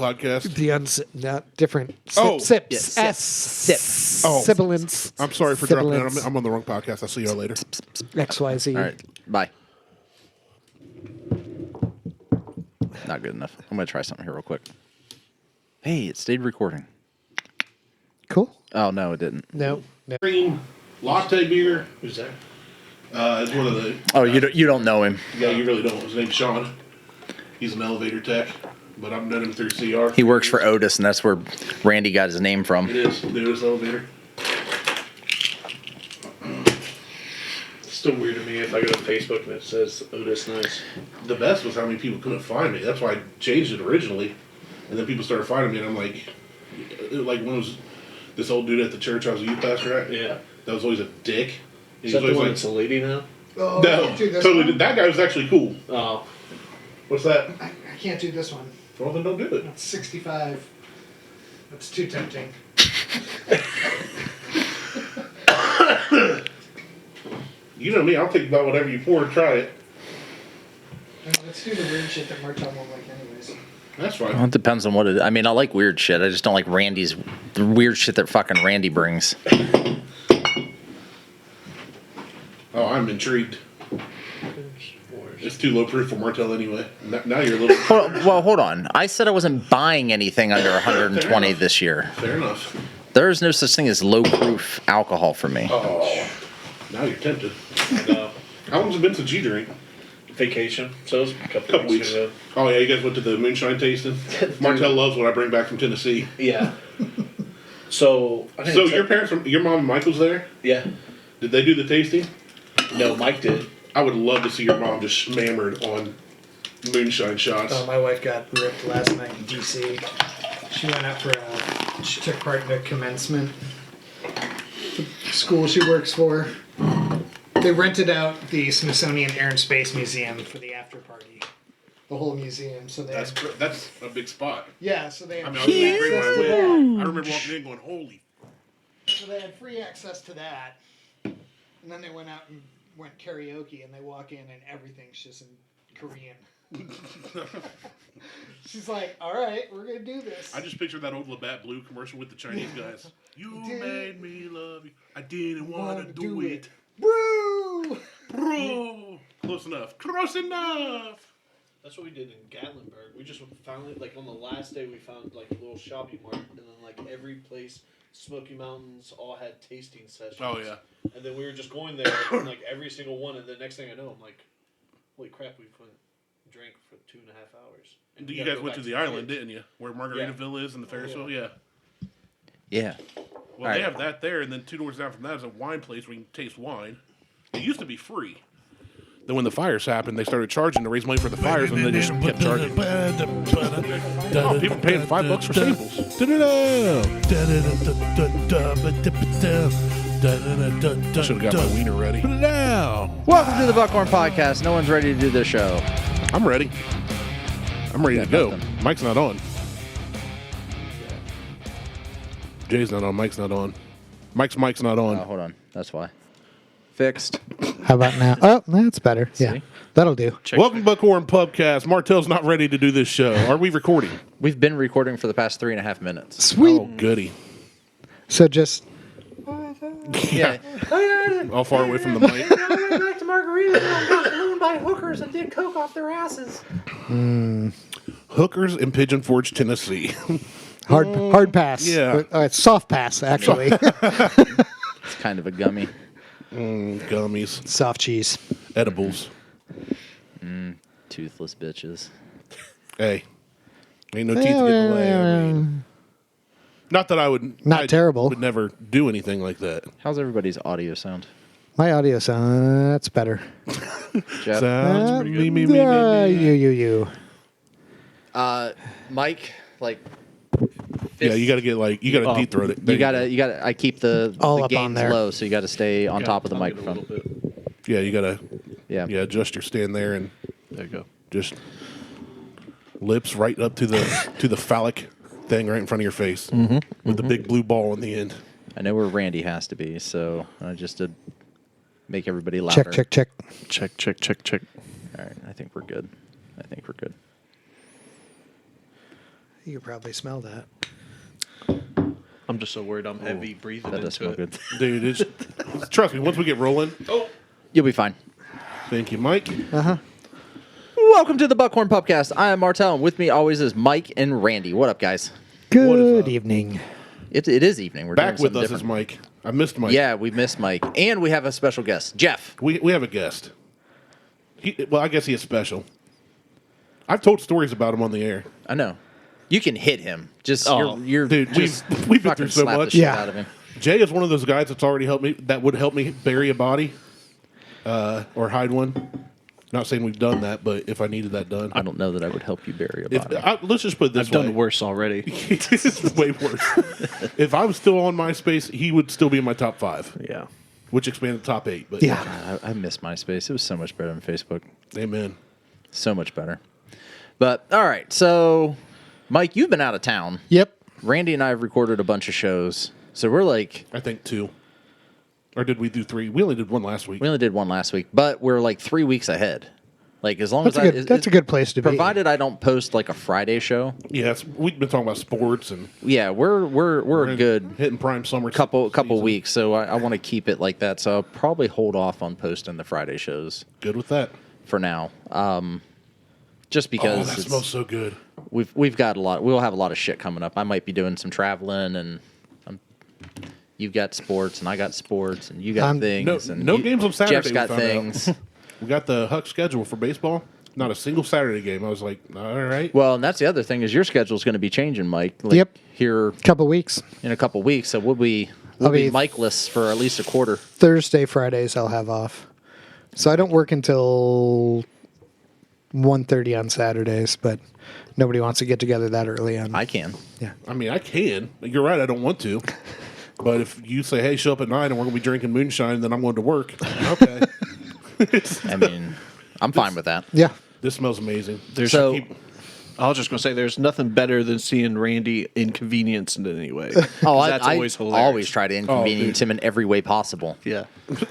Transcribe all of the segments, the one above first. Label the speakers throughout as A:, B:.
A: podcast.
B: Different. Sips.
C: Yes.
B: Sips.
A: Oh.
B: Sibilance.
A: I'm sorry for dropping that. I'm on the wrong podcast. I'll see y'all later.
B: XYZ.
C: All right. Bye. Not good enough. I'm going to try something here real quick. Hey, it stayed recording.
B: Cool.
C: Oh, no, it didn't.
B: No.
A: Green latte beer.
D: Who's that?
A: It's one of the.
C: Oh, you don't know him.
A: Yeah, you really don't. His name's Sean. He's an elevator tech, but I've known him through CR.
C: He works for Otis, and that's where Randy got his name from.
A: It is the Otis elevator.
D: It's still weird to me if I go to Facebook and it says Otis Nice.
A: The best was how many people couldn't find me. That's why I changed it originally, and then people started finding me, and I'm like when it was this old dude at the church I was a youth pastor at.
D: Yeah.
A: That was always a dick.
D: Is that the one that's a lady now?
E: Oh,
A: No,
E: I can't do this
A: totally.
E: one.
A: That guy was actually cool.
D: Oh.
A: What's that?
E: I can't do this one.
A: Well, then don't do it.
E: It's 65. That's too tempting.
A: You know me. I'll take about whatever you pour and try it.
E: Let's do the weird shit that Martelle won't like anyways.
A: That's
C: Well,
A: fine.
C: it depends on what it is. I mean, I like weird shit. I just don't like the weird shit that fucking Randy brings.
A: Oh, I'm intrigued. It's too low proof for Martelle anyway. Now you're a little.
C: Hold on. I said I wasn't buying anything under 120 this year.
A: Fair enough.
C: There is no such thing as low proof alcohol for me.
A: Oh, now you're tempted.
D: No.
A: How long's it been since you drink?
D: Vacation. So it was a couple
A: Couple weeks.
D: ago.
A: Oh yeah, you guys went to the moonshine tasting. Martelle loves what I bring back from Tennessee.
D: Yeah. So,
A: So your mom and Michael's there?
D: Yeah.
A: Did they do the tasting?
D: No, Mike did.
A: I would love to see your mom just smammered on moonshine shots.
E: Oh, my wife got ripped last night in D.C. She went out for she took part in a commencement. The school she works for. They rented out the Smithsonian Air and Space Museum for the after party. The whole museum. So they
A: That's a big spot.
E: yeah. So they
A: I
E: had
A: mean, I was
E: free
A: great when
E: access
A: I
E: to
A: went.
E: that.
A: I remember walking in going, "Holy!"
E: So they had free access to that. And then they went out and went karaoke, and they walk in and everything's just in Korean. She's like, "All right, we're gonna do this."
A: I just pictured that old Labatt Blue commercial with the Chinese guys. You made me love you. I didn't want to do it.
E: Brew.
A: Bro. Close enough. Close enough.
D: That's what we did in Gatlinburg. We just found it, like, on the last day we found, like, a little shopping mart, and then, like, every place, Smoky Mountains, all had tasting sessions.
A: Oh, yeah.
D: And then we were just going there, and, like, every single one, and the next thing I know, I'm like, holy crap, we drank for 2.5 hours. And we
A: You
D: gotta
A: guys
D: go
A: went to
D: back
A: the island, didn't you? Where Margaritaville is and the Ferris wheel? Yeah.
C: Yeah.
A: Well,
C: All
A: they
C: right.
A: have that there, and then 2 doors down from that is a wine place where you can taste wine. It used to be free. Then when the fires happened, they started charging to raise money for the fires, and they just kept charging. Oh, people paying $5 for samples. I should have got my wiener ready.
C: Welcome to the Buckhorn Podcast. No one's ready to do this show.
A: I'm ready. I'm ready to go.
C: nothing.
A: Mike's not on. Jay's not on. Mike's not on. Mike's not on.
C: Oh, hold on. That's why. Fixed.
B: How about now? Oh, that's better. Yeah, that'll do.
A: Welcome to Buckhorn Pubcast. Martelle's not ready to do this show. Are we recording?
C: We've been recording for the past 3.5 minutes.
B: Sweet.
A: Oh, goody.
B: So just
C: Yeah.
A: All far away from the mic.
F: I went back to Margarita and got ballooned by hookers and did coke off their asses.
A: Hookers in Pigeon Forge, Tennessee.
B: hard pass.
A: Yeah.
B: It's soft pass actually.
C: It's kind of a gummy.
A: Gummies.
B: Soft cheese.
A: Edibles.
C: Toothless bitches.
A: Hey. Ain't no teeth getting away. I mean, not that I would.
B: Not terrible.
A: Would never do anything like that.
C: How's everybody's audio sound?
B: My audio sound that's better.
C: Jeff?
A: Sounds pretty good.
B: You.
C: Mike, like...
A: Yeah, you got to get you got to deep throat it. There
C: You gotta. I keep the
B: All up on
C: gains
B: there.
C: low, so you got to stay on top of the
D: Tug it a
C: microphone.
D: little bit.
A: Yeah, you got to.
C: Yeah.
A: Yeah, adjust your stand there and
D: There you go.
A: just lips right up to the phallic thing right in front of your face with the big blue ball on the end.
C: I know where Randy has to be, so just to make everybody louder.
B: Check.
D: Check.
C: All right, I think we're good.
B: You could probably smell that.
D: I'm just so worried I'm heavy breathing
C: That does
D: into
C: smell
D: it.
C: good.
A: Dude, trust me, once we get rolling. Oh,
C: You'll be fine.
A: thank you, Mike.
C: Welcome to the Buckhorn Pupcast. I am Martelle, and with me always is Mike and Randy. What up, guys?
B: Good
A: up?
B: Evening.
C: It is evening. We're
A: Back
C: doing
A: with
C: something
A: us is
C: different.
A: Mike. I missed Mike.
C: Yeah, we missed Mike, and we have a special guest, Jeff.
A: We have a guest. Well, I guess he is special. I've told stories about him on the air.
C: I know. You can hit him. Just
D: Oh,
C: you're
A: Dude,
C: just
A: we've been
C: fucking
A: through so
C: slap the
A: much.
C: shit
B: Yeah.
C: out of him.
A: Jay is one of those guys that's already helped me. That would help me bury a body, or hide one. Not saying we've done that, but if I needed that done,
C: I don't know that I would help you bury a body.
A: let's just put it this
D: I've done
A: way.
D: worse already.
A: It's way worse. If I was still on MySpace, he would still be in my top 5,
D: Yeah.
A: which expanded to top 8. But
B: Yeah.
C: I miss MySpace. It was so much better than Facebook.
A: amen.
C: So much better. But all right, so Mike, you've been out of town.
B: Yep.
C: Randy and I have recorded a bunch of shows, so we're like,
A: I think 2, or did we do 3? We only did 1 last week.
C: we only did one last week, but we're like 3 weeks ahead. Like as long
B: That's
C: as
B: a good. That's a good place to be.
C: provided I don't post like a Friday show.
A: Yeah, we've been talking about sports and
C: Yeah, we're a good
A: hitting prime summer
C: couple
A: season.
C: weeks, so I want to keep it like that. So I'll probably hold off on posting the Friday shows
A: Good with that.
C: for now. Just
A: Oh,
C: because
A: that
C: it's-
A: smells so good.
C: we've got a lot. We'll have a lot of shit coming up. I might be doing some traveling, and you've got sports, and I got sports, and you got things.
A: No-
C: and
A: no games on Saturday,
C: Jeff's
A: we
C: got
A: found out.
C: things.
A: We got the Huck schedule for baseball. Not a single Saturday game. I was like, all right.
C: Well, and that's the other thing is your schedule is going to be changing, Mike. Like
B: Yep.
C: Here
B: Couple weeks.
C: in a couple weeks, so we'll be
B: I'll be-
C: Mike-less for at least a quarter.
B: Thursday, Fridays I'll have off. So I don't work until 1:30 on Saturdays, but nobody wants to get together that early on.
C: I can.
B: Yeah.
A: I mean, I can. You're right. I don't want to. But if you say, hey, show up at 9 and we're going to be drinking moonshine, then I'm going to work. Okay.
C: I mean, I'm fine with that.
B: Yeah.
A: This smells amazing.
C: So-
D: I was just going to say, there's nothing better than seeing Randy inconvenienced in any way.
C: Oh,
D: That's
C: I
D: always hilarious.
C: always try to inconvenience him in every way possible.
D: Yeah.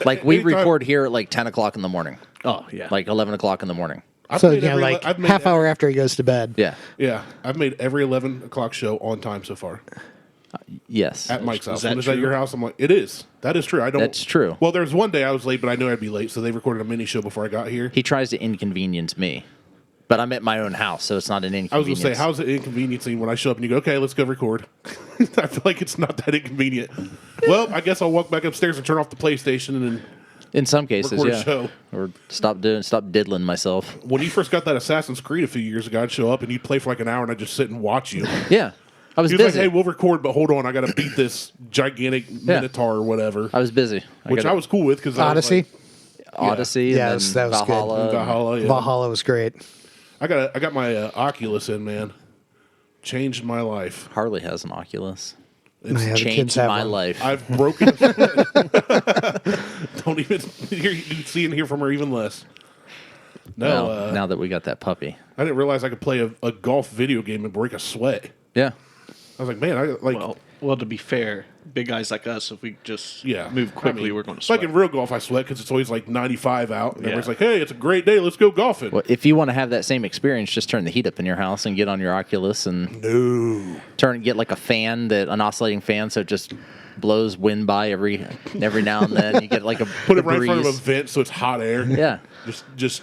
C: Like we
A: Anytime-
C: record here at like 10 o'clock in the morning,
D: Oh, yeah.
C: like 11 o'clock in the morning.
A: I've
B: So
A: made
B: yeah,
A: every-
B: like
A: I've made
B: half
A: every-
B: hour after he goes to bed.
C: Yeah.
A: Yeah. I've made every 11 o'clock show on time so far.
C: Yes.
A: At Mike's house.
D: that
A: When it's at
D: true?
A: your house, I'm like, it is. That is true. I don't.
C: That's true.
A: Well, there's one day I was late, but I knew I'd be late, so they recorded a mini show before I got here.
C: He tries to inconvenience me, but I'm at my own house, so it's not an
A: I was
C: inconvenience.
A: going to say, how's it inconveniencing when I show up and you go, okay, let's go record? I feel like it's not that inconvenient. Well, I guess I'll walk back upstairs and turn off the PlayStation and then
C: In some cases,
A: record a
C: yeah.
A: show.
C: Or stop diddling myself.
A: When you first got that Assassin's Creed a few years ago, I'd show up and you'd play for like an hour and I'd just sit and watch you.
C: Yeah. I was
A: He was
C: busy.
A: like, hey, we'll record, but hold on, I got to beat this gigantic Minotaur or whatever.
C: I was busy.
A: Which I was cool with because
B: Odyssey.
C: Odyssey.
B: Yeah,
C: and
B: that
C: then
B: was good.
C: Valhalla.
A: Valhalla, yeah.
B: Valhalla was great.
A: I got my Oculus in, man. Changed my life.
C: Harley has an Oculus.
B: Yeah, the kids
C: Changed
B: have
C: my
B: one.
C: life.
A: I've broken. Don't even you can see and hear from her even less. No,
C: Well, now that we got that puppy.
A: I didn't realize I could play a golf video game and break a sweat.
C: Yeah.
A: I was like, man, I like.
D: Well, to be fair, big guys like us, if we just
A: Yeah,
D: move quickly,
A: I mean,
D: we're going to
A: it's
D: sweat.
A: like in real golf, I sweat because it's always like 95 out, and
D: Yeah.
A: everyone's like, "Hey, it's a great day. Let's go golfing."
C: Well, if you want to have that same experience, just turn the heat up in your house and get on your Oculus and
A: No,
C: get like a fan an oscillating fan, so it just blows wind by every now and then. You get like a
A: put it right in front of a
C: breeze.
A: vent so it's hot air.
C: Yeah.
A: just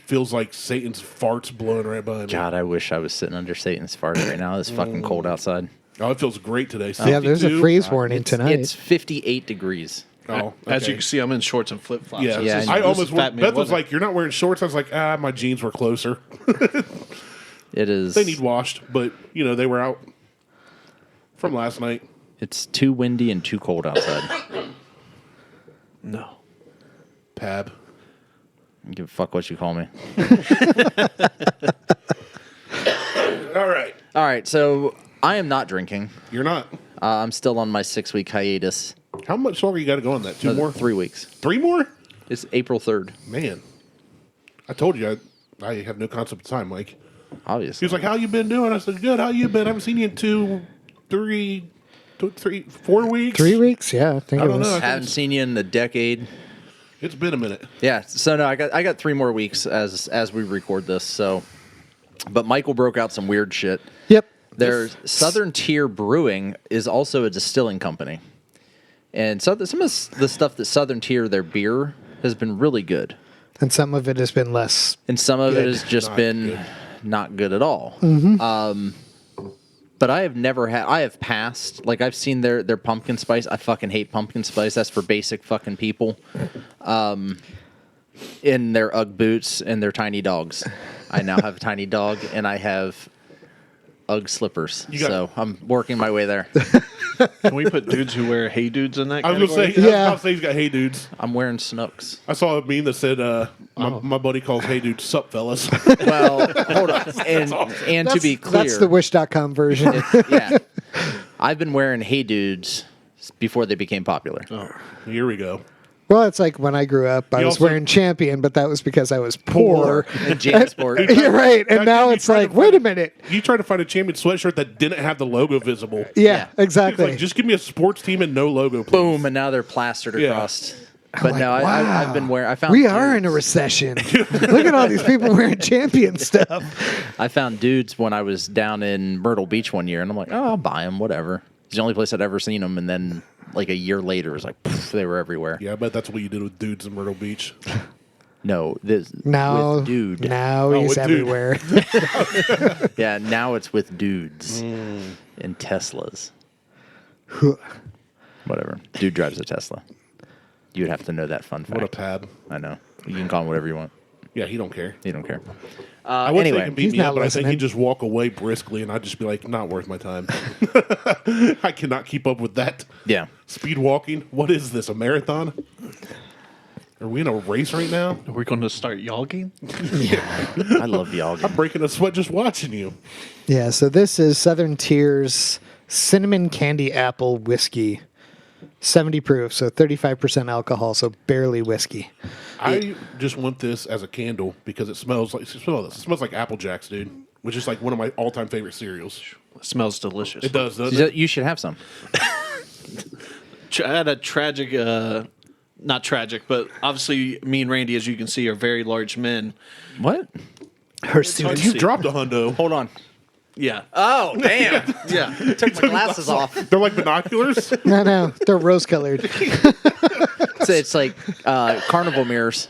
A: feels like Satan's farts blowing right by me.
C: God, I wish I was sitting under Satan's fart right now. It's fucking cold outside.
A: Oh, it feels great today.
B: Yeah, there's a
A: 52.
B: freeze warning tonight.
C: It's 58 degrees.
A: Oh,
D: As
A: okay.
D: you can see, I'm in shorts and flip flops.
A: Yeah,
C: Yeah,
A: I
C: this
A: almost
D: Fat
A: went.
D: Man
A: Beth was
D: weather.
A: like, "You're not wearing shorts." I was like, my jeans were closer.
C: It is.
A: They need washed, but they were out from last night.
C: It's too windy and too cold outside.
D: No.
A: Pab.
C: I don't give a fuck what you call me.
A: All right,
C: All right, so I am not drinking.
A: you're not.
C: I'm still on my 6-week hiatus.
A: How much longer you got to go on that? Two more?
C: 3 weeks.
A: 3 more?
C: It's April 3rd,
A: Man, I told you I have no concept of time, Mike. He
C: obviously.
A: was like, "How you been doing?" I said, "Good. How you been? I haven't seen you in 4 weeks.
B: 3 weeks. Yeah, I think
A: I
B: it
A: don't
B: was.
A: know.
C: Haven't seen you in a decade.
A: It's been a minute.
C: Yeah, so no, I got 3 more weeks as we record this. So, but Michael broke out some weird shit.
B: Yep.
C: There's Southern Teir Brewing is also a distilling company. And so some of the stuff that Southern Teir, their beer, has been really good.
B: And some of it has been less.
C: And some of it has just been not good at all. Mm-hmm. But I have passed, like I've seen their pumpkin spice. I fucking hate pumpkin spice. That's for basic fucking people. In their Ugg boots and their tiny dogs. I now have a tiny dog and I have Ugg slippers. So I'm working my way there.
D: Can we put dudes who wear Hey Dudes in that
A: I was
D: category?
A: going to say he's got Hey Dudes.
C: I'm wearing Snooks.
A: I saw a meme that said, my buddy calls Hey Dudes sup fellas.
C: Well, hold on. And to be clear.
B: That's the Wish.com version.
C: Yeah. I've been wearing Hey Dudes before they became popular.
A: Oh, here we go.
B: Well, it's like when I grew up, I was wearing Champion, but that was because I was poor.
C: And JanSport.
B: You're right. And now it's like, wait a minute.
A: You tried to find a Champion sweatshirt that didn't have the logo visible.
B: Yeah,
A: It's
B: exactly.
A: like, just give me a sports team and no logo, please.
C: Boom, and now they're plastered across. But
B: like,
C: no,
B: wow.
C: I've been wearing. I found
B: we
C: dudes.
B: are in a recession. Look at all these people wearing Champion stuff.
C: I found dudes when I was down in Myrtle Beach one year, and I'm like, oh, I'll buy them, whatever. It's the only place I'd ever seen them, and then like a year later, it was like poof, they were everywhere.
A: Yeah, I bet that's what you did with dudes in Myrtle Beach.
C: No, this
B: Now,
C: with dude.
B: now
A: Oh,
B: he's
A: with dude.
B: everywhere.
C: Yeah, now it's with dudes in Teslas. Whatever. Dude drives a Tesla. You would have to know that fun fact.
A: What a pad.
C: I know. You can call him whatever you want.
A: Yeah, he don't care.
C: You don't care.
A: I would say he
C: Anyway,
A: can beat
B: he's
A: me
B: not
A: up, but I think he'd
B: listening.
A: just walk away briskly, and I'd just be like, not worth my time. I cannot keep up with that.
C: yeah.
A: Speed walking. What is this, a marathon? Are we in a race right now?
D: Are we going to start yogging?
C: I love y'all.
A: I'm breaking a sweat just watching you.
B: Yeah, so this is Southern Tier's Cinnamon Candy Apple Whiskey. 70 proof, so 35% alcohol, so barely whiskey.
A: I just want this as a candle because it smells like It smells like Apple Jacks, dude. Which is like one of my all-time favorite cereals.
D: It smells delicious.
A: It does, doesn't it?
C: You should have some.
D: I had a tragic, not tragic, but obviously me and Randy, as you can see, are very large men.
C: What?
B: Her
D: hard
B: suit.
D: to
A: You
D: see.
A: dropped a hundo.
C: Hold on.
D: Yeah.
C: Oh, damn.
D: Yeah.
C: Took my glasses off.
A: They're like binoculars.
B: No, they're rose colored.
C: It's like carnival mirrors.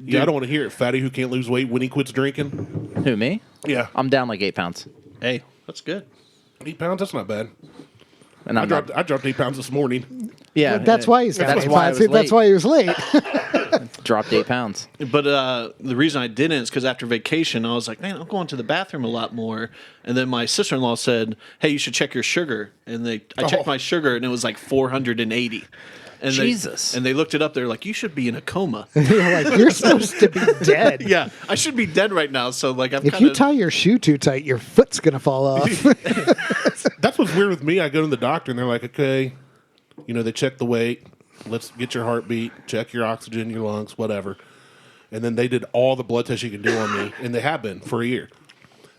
A: Yeah, I don't want to hear it. Fatty who can't lose weight when he quits drinking.
C: Who, me?
A: Yeah.
C: I'm down like 8 pounds.
D: Hey, that's good.
A: 8 pounds, that's not bad.
C: And
A: I
C: I'm
A: dropped
C: not,
A: I dropped 8 pounds this morning.
C: yeah.
B: That's why he's got
C: That's
B: eight
C: why I
B: pounds.
C: was
B: That's
C: late.
B: why he was late.
C: Dropped 8 pounds.
D: But the reason I didn't is because after vacation, I was like, man, I'm going to the bathroom a lot more. And then my sister-in-law said, hey, you should check your sugar. And I checked my sugar, and it was like 480. And
C: Jesus.
D: They looked it up. They're like, you should be in a coma.
B: You're like, you're supposed to be dead.
D: Yeah, I should be dead right now. So like, I've
B: If
D: kind
B: you
D: of
B: tie your shoe too tight, your foot's gonna fall off.
A: That's what's weird with me. I go to the doctor and they're like, okay, they check the weight. Let's get your heartbeat, check your oxygen, your lungs, whatever. And then they did all the blood tests you can do on me, and they have been for a year.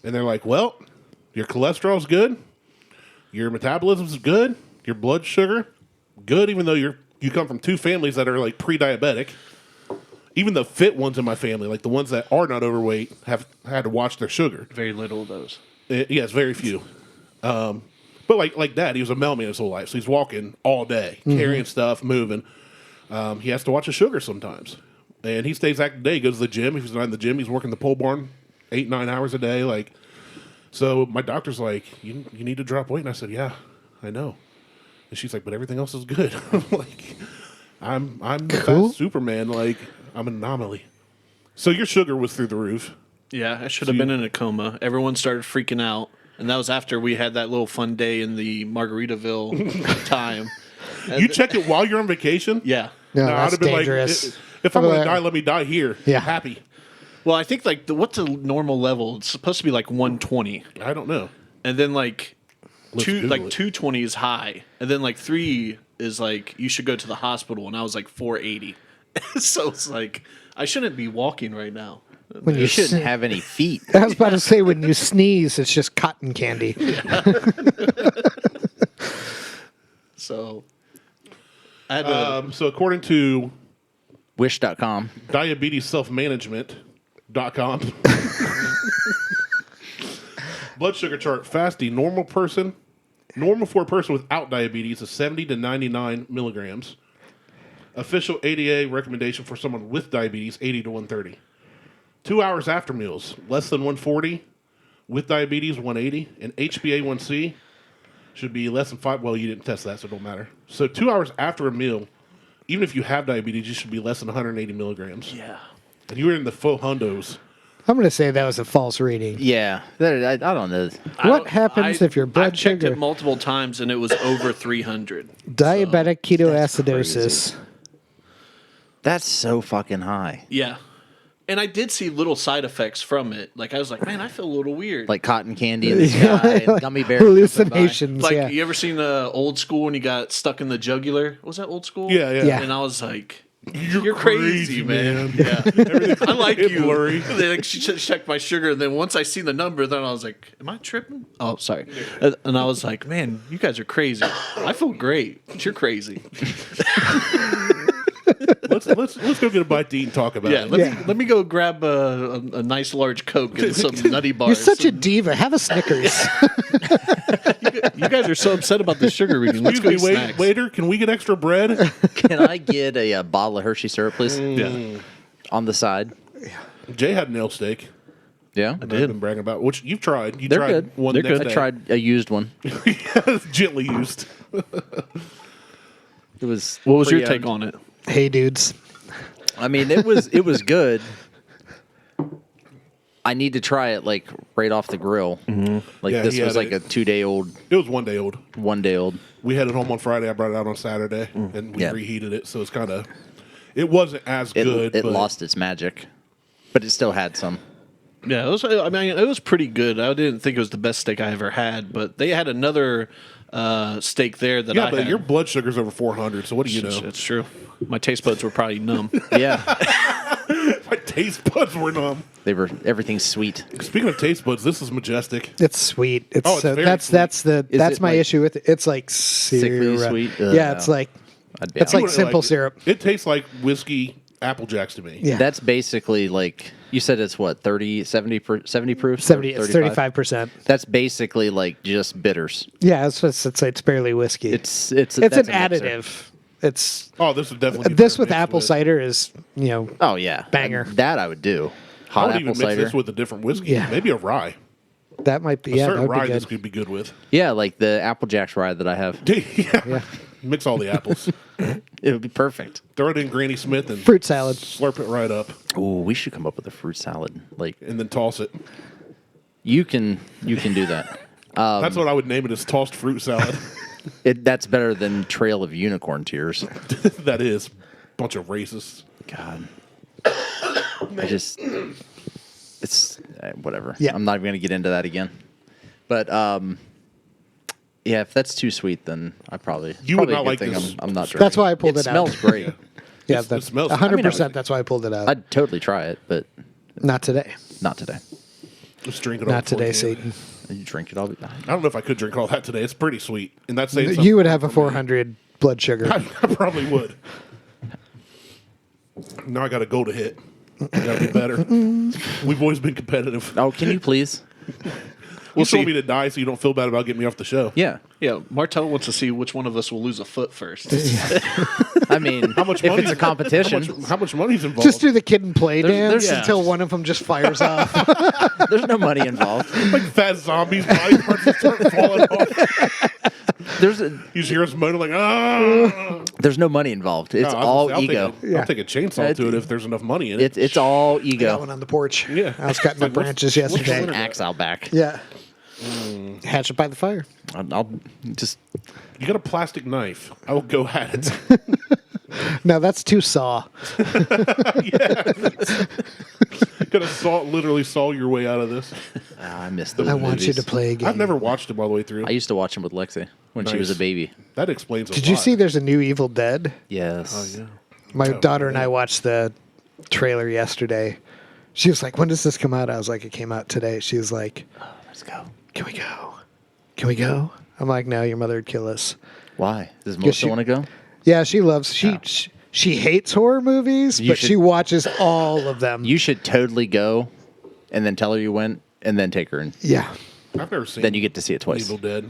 A: And they're like, well, your cholesterol's good, your metabolism's good, your blood sugar, good, even though you come from 2 families that are like pre-diabetic. Even the fit ones in my family, like the ones that are not overweight, have had to watch their sugar.
D: very little of those.
A: Yes, very few. But like Dad, he was a mailman his whole life, so he's walking all day, carrying stuff, moving. He has to watch his sugar sometimes, and he stays active day. He goes to the gym. If he's not in the gym, he's working the pole barn 8-9 hours a day. So my doctor's like, you need to drop weight, and I said, yeah, I know. And she's like, but everything else is good. I'm like, I'm the fast Superman. Like, I'm an anomaly. So your sugar was through the roof.
D: Yeah, I should have been in a coma. Everyone started freaking out. And that was after we had that little fun day in the Margaritaville time.
A: You check it while you're on vacation?
D: Yeah.
B: No,
A: I'd
B: that's
A: have been
B: dangerous.
A: like, if I'm going to die, let me die here.
B: Yeah.
A: Happy.
D: Well, I think like what's a normal level? It's supposed to be like 120,
A: I don't know.
D: and then like
A: Let's Google it.
D: 220 is high, and then like 3 is like you should go to the hospital, and I was like 480. So it's like I shouldn't be walking right now.
B: When
C: You shouldn't
B: sn-
C: have any feet.
B: I was about to say, when you sneeze, it's just cotton candy.
D: So I had to,
A: So according to
C: Wish.com.
A: diabetesselfmanagement.com, Blood sugar chart. Fasting. Normal for a person without diabetes is 70 to 99 milligrams. Official ADA recommendation for someone with diabetes, 80 to 130. 2 hours after meals, less than 140. With diabetes, 180. And HbA1c should be less than 5. Well, you didn't test that, so it don't matter. So 2 hours after a meal, even if you have diabetes, you should be less than 180 milligrams.
D: Yeah.
A: And you were in the faux hundos.
B: I'm going to say that was a false reading.
C: Yeah, I don't know.
B: What happens if your blood
D: I've checked
B: sugar...
D: it multiple times, and it was over 300.
B: Diabetic ketoacidosis.
C: That's so fucking high.
D: Yeah. And I did see little side effects from it. Like, I was like, man, I feel a little weird.
C: Like cotton candy in the sky and gummy bears.
B: Hallucinations,
D: Like,
B: yeah.
D: you ever seen Old School when you got stuck in the jugular? Was that Old School?
A: Yeah.
B: Yeah.
D: And I was like, you're crazy, man. Yeah.
A: Everything's
D: I like you.
A: blurry.
D: Then, like, she checked my sugar, and then once I see the number, then I was like, am I tripping? Oh, sorry. And I was like, man, you guys are crazy. I feel great. But you're crazy.
A: Let's go get a bite to eat and talk about
D: Yeah,
A: it.
D: let me go grab a nice large Coke and some nutty bars.
B: You're such a diva. Have a Snickers.
D: You guys are so upset about the sugar reading. Let's go eat
A: Excuse me,
D: snacks.
A: waiter, can we get extra bread?
C: Can I get a bottle of Hershey syrup, please?
D: Yeah.
C: On the side.
A: Jay had nail steak.
C: Yeah,
A: I've been bragging about, which you've tried. You
C: they're
A: tried
C: good.
A: one
C: They're
A: next
C: good.
A: day.
C: I tried a used one.
A: Gently used.
C: It was.
D: What was your
C: pre-owned.
D: take on it?
B: Hey, dudes.
C: I mean, it was good. I need to try it like right off the grill. Like
A: Yeah,
C: this
A: he
C: was
A: had
C: like
A: it.
C: a 2 day old,
A: It was 1 day old.
C: 1 day old.
A: We had it home on Friday. I brought it out on Saturday, and we
C: Yeah.
A: reheated it. So it's kind of, it wasn't as
C: It,
A: good.
C: it
A: but
C: lost its magic, but it still had some.
D: Yeah, it was. I mean, it was pretty good. I didn't think it was the best steak I ever had, but they had another steak there that
A: Yeah,
D: I
A: but
D: had.
A: your blood sugar's over 400. So what do you know?
D: It's true. My taste buds were probably numb.
C: Yeah,
A: My taste buds were numb.
C: everything's sweet.
A: Speaking of taste buds, this is majestic.
B: It's sweet. It's,
A: Oh, it's very
B: that's
A: sweet.
B: that's
C: it
B: my
C: like
B: issue with it. It's like
C: sickly
B: syrup.
C: sweet?
B: Yeah, it's like
C: I'd be
B: it's
C: out.
B: like simple syrup.
A: It tastes like whiskey Apple Jacks to me.
B: Yeah.
C: That's basically like you said. It's what 70 proof.
B: 70. It's 35%.
C: That's basically like just bitters.
B: Yeah, it's barely whiskey.
C: It's
B: an
C: that's a mixer.
B: additive. It's
A: Oh, this would definitely.
B: this
A: better
B: with
A: mixed
B: apple cider is
C: Oh yeah,
B: Banger.
C: That I would do.
A: I
C: Hot
A: would
C: apple
A: even mix
C: cider.
A: this with a different whiskey.
B: Yeah.
A: Maybe a rye.
B: that might be
A: A
B: that
A: certain
B: would
A: rye
B: be
A: this
B: good.
A: could be good with.
C: Yeah, like the Apple Jacks rye that I have.
A: Yeah. Mix all the apples.
C: It would be perfect.
A: Throw it in Granny Smith and
B: Fruit salad.
A: slurp it right up,
C: Ooh, we should come up with a fruit salad. Like
A: and then toss it.
C: you can do that.
A: That's what I would name it, is tossed fruit salad.
C: That's better than Trail of Unicorn Tears.
A: That is. Bunch of racists.
C: God, I just it's whatever.
B: Yeah.
C: I'm not even gonna get into that again. But yeah, if that's too sweet, then I probably
A: You would
C: probably a
A: not
C: good
A: like
C: thing
A: this.
C: I'm not.
B: That's
C: drinking.
B: why I pulled it out.
C: Smells great.
B: Yeah,
A: It
B: that's
A: smells-
B: 100%. That's why I pulled it out.
C: I'd totally try it, but
B: Not today.
C: not today.
A: Just drink it all.
B: Not
A: before
B: today,
A: you
B: Satan.
C: You drink it all.
A: I don't know if I could drink all that today. It's pretty sweet. And that's saying something.
B: You would have a 400 blood sugar.
A: I probably would. Now I got a goal to hit. I got to be better. We've always been competitive.
C: Oh, can you please?
A: You
D: see.
A: told me to die so you don't feel bad about getting me off the show.
C: Yeah.
D: Yeah, Martelle wants to see which one of us will lose a foot first.
C: I mean,
A: How much
C: if
A: money?
C: it's a competition,
A: How much money's involved?
B: Just do the kid and play dance
C: there's-
B: until one of them just fires off.
C: there's no money involved.
A: like fat zombies, body parts just start falling off.
C: There's
A: You just hear us moaning like, ah.
C: there's no money involved. It's all ego.
A: I'll take a chainsaw to it if there's enough money in it.
C: It's all
B: Got
C: ego.
B: one on the porch.
A: Yeah.
B: I was cutting up branches
C: There's
B: yesterday.
C: an axe out back.
B: Yeah. Hatch it by the fire.
C: I'll just
A: You got a plastic knife. I will go at it.
B: No, that's too saw.
A: Gonna literally saw your way out of this.
C: I miss the
B: I want you to play a game.
A: I've never watched them all the way through.
C: I used to watch him with Lexi when she was a
A: Nice.
C: baby.
A: That explains a
B: Did
A: lot.
B: you see there's a new Evil Dead?
C: Yes.
B: My
A: Oh,
B: daughter and
A: yeah.
B: I watched the trailer yesterday. She was like, when does this come out? I was like, it came out today. She was like,
C: Let's go.
B: can we go? Can we go? I'm like, no, your mother would kill us.
C: Why? Does
B: she-
C: Melissa want to go?
B: Yeah, she loves, she hates horror movies,
C: You
B: but
C: should-
B: she watches all of them.
C: You should totally go, and then tell her you went, and then take her in.
B: Yeah.
A: I've never seen.
C: Then you get to see it twice.
A: Evil Dead.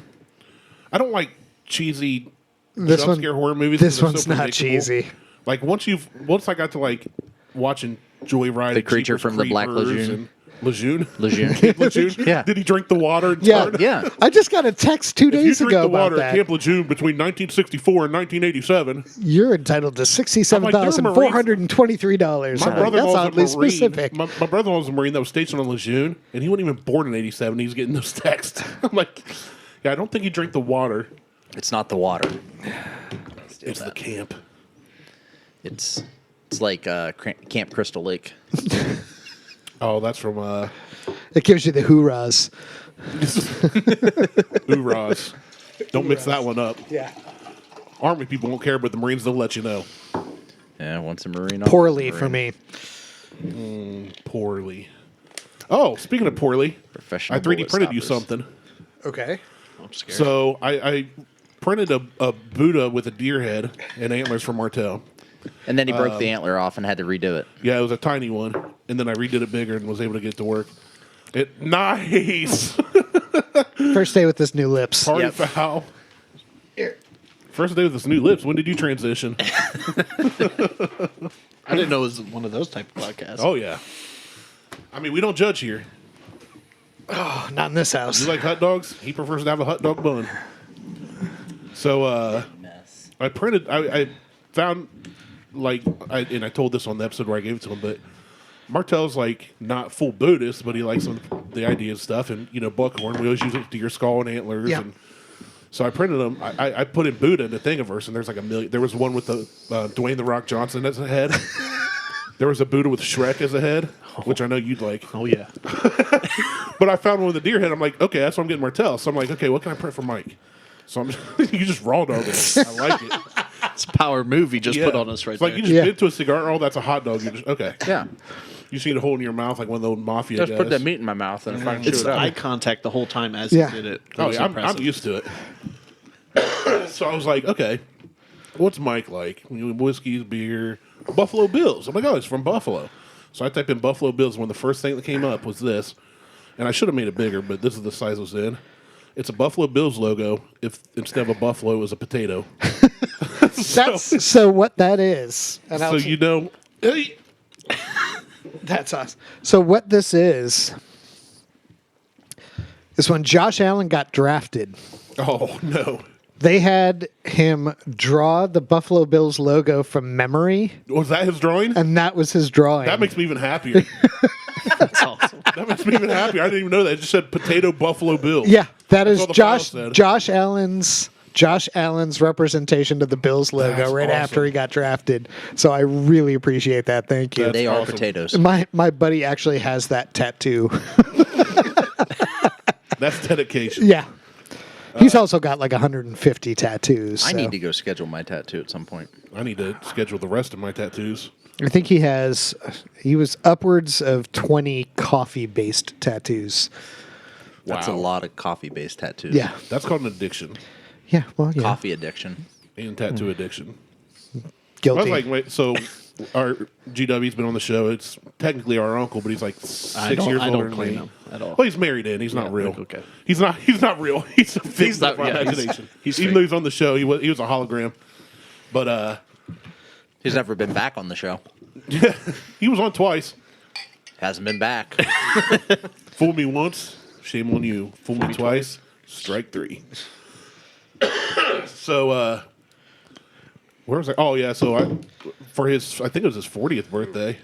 A: I don't like cheesy
B: This
A: jump
B: one-
A: scare horror movies.
B: This
A: 'cause they're
B: one's
A: so
B: not
A: predictable.
B: cheesy.
A: Like once I got to like watching Joyride,
C: The
A: and
C: creature
A: Jeepers
C: from the Black
A: Creepers
C: Lagoon.
A: and Lejeune.
C: Lejeune.
A: Camp Lejeune.
C: Yeah.
A: Did he drink the water? And
B: Yeah,
A: turn?
C: Yeah.
B: I just got a text 2
A: If you
B: days
A: drink
B: ago
A: the
B: about
A: water
B: that.
A: at Camp Lejeune between 1964 and 1987,
B: You're entitled to
A: I'm like, they're
B: $67,423.
A: my
B: That's
A: brother-in-law's
B: oddly
A: a Marine.
B: specific.
A: My brother-in-law was a Marine that was stationed on Lejeune, and he wasn't even born in '87. He's getting those texts. I'm like, yeah, I don't think he drank the water.
C: It's not the water.
A: It's the camp.
C: It's like Camp Crystal Lake.
A: Oh, that's from
B: It gives you the hoorahs.
A: Hoorahs. Don't mix that one up.
B: Yeah.
A: Army people won't care, but the Marines, they'll let you know.
C: Yeah, once a Marine.
B: Poorly for me.
A: Poorly. Oh, speaking of poorly,
C: Professional
A: I 3D
C: bullet
A: printed you
C: stoppers.
A: something.
B: Okay.
D: I'm scared.
A: So I printed a Buddha with a deer head and antlers from Martelle.
C: And then he broke the antler off and had to redo it.
A: Yeah, it was a tiny one, and then I redid it bigger and was able to get it to work. Nice.
B: First day with this new lips.
A: Party
C: Yep.
A: foul. First day with this new lips. When did you transition?
D: I didn't know it was one of those type of podcasts.
A: Oh yeah. I mean, we don't judge here.
B: Oh, not in this house.
A: You like hot dogs? He prefers to have a hot dog bun. So I printed. I found and I told this on the episode where I gave it to him, but Martelle's like not full Buddhist, but he likes some of the idea of stuff, and buckhorn. We always use it to your skull and antlers,
B: Yeah.
A: and so I printed them. I put in Buddha in the Thingiverse, and there's like a million. There was one with the Dwayne the Rock Johnson as a head. There was a Buddha with Shrek as a head, which I know you'd like.
D: Oh yeah.
A: But I found one with a deer head. I'm like, okay, that's what I'm getting Martelle. So I'm like, okay, what can I print for Mike? So I'm you just raw dog it. I like it.
D: It's a power move you just put on us right
A: It's like
D: there.
A: you just
B: Yeah.
A: bit to a cigar. Oh, that's a hot dog. You just okay.
C: Yeah.
A: You just need a hole in your mouth like one of the old mafia
C: Just
A: guys.
C: put the meat in my mouth and if I can chew
D: It's
C: it
D: the eye
C: up.
D: contact the whole time as
B: Yeah.
D: you did it.
A: Oh
D: It's
A: yeah, I'm
D: impressive.
A: used to it. So I was like, okay, what's Mike like? Whiskeys, beer, Buffalo Bills. I'm like, oh, it's from Buffalo. So I typed in Buffalo Bills. One of the first thing that came up was this, and I should have made it bigger, but this is the size it was in. It's a Buffalo Bills logo. If instead of a buffalo, it was a potato.
B: That's so what that is. And
A: So
B: I'll
A: hey,
B: that's us. So what this is when Josh Allen got drafted,
A: oh no,
B: they had him draw the Buffalo Bills logo from memory,
A: was that his drawing?
B: and that was his drawing.
A: That makes me even happier.
D: That's awesome.
A: That makes me even happier. I didn't even know that. It just said potato Buffalo Bills.
B: Yeah, that is
A: all the file said.
B: Josh Allen's representation of the Bills logo
A: That's
B: right
A: awesome.
B: after he got drafted. So I really appreciate that. Thank you.
A: That's
C: They are
A: awesome.
C: potatoes.
B: My buddy actually has that tattoo.
A: That's dedication.
B: Yeah. He's also got like 150 tattoos.
C: I
B: so.
C: need to go schedule my tattoo at some point.
A: I need to schedule the rest of my tattoos.
B: I think he was upwards of 20 coffee-based tattoos.
C: That's a
A: Wow.
C: lot of coffee-based tattoos.
B: Yeah.
A: That's called an addiction
B: Yeah, well, yeah.
C: Coffee addiction.
A: and tattoo addiction. I
B: Guilty.
A: was like, wait, so our GW's been on the show. It's technically our uncle, but he's like 6
D: I
A: years
D: don't
A: older than
D: claim
A: me.
D: him at all.
A: Well, he's married in. He's not real.
D: okay.
A: He's not real. He's a figment
D: not-
A: of our
D: yeah, he's-
A: imagination.
D: he's
A: Even
D: fake.
A: though he's on the show, he was a hologram. But
C: He's never been back on the show.
A: he was on twice.
C: Hasn't been back.
A: Fool me once, shame on you. Fool me twice, strike three. So, where was I? Oh yeah, so I think it was his 40th birthday.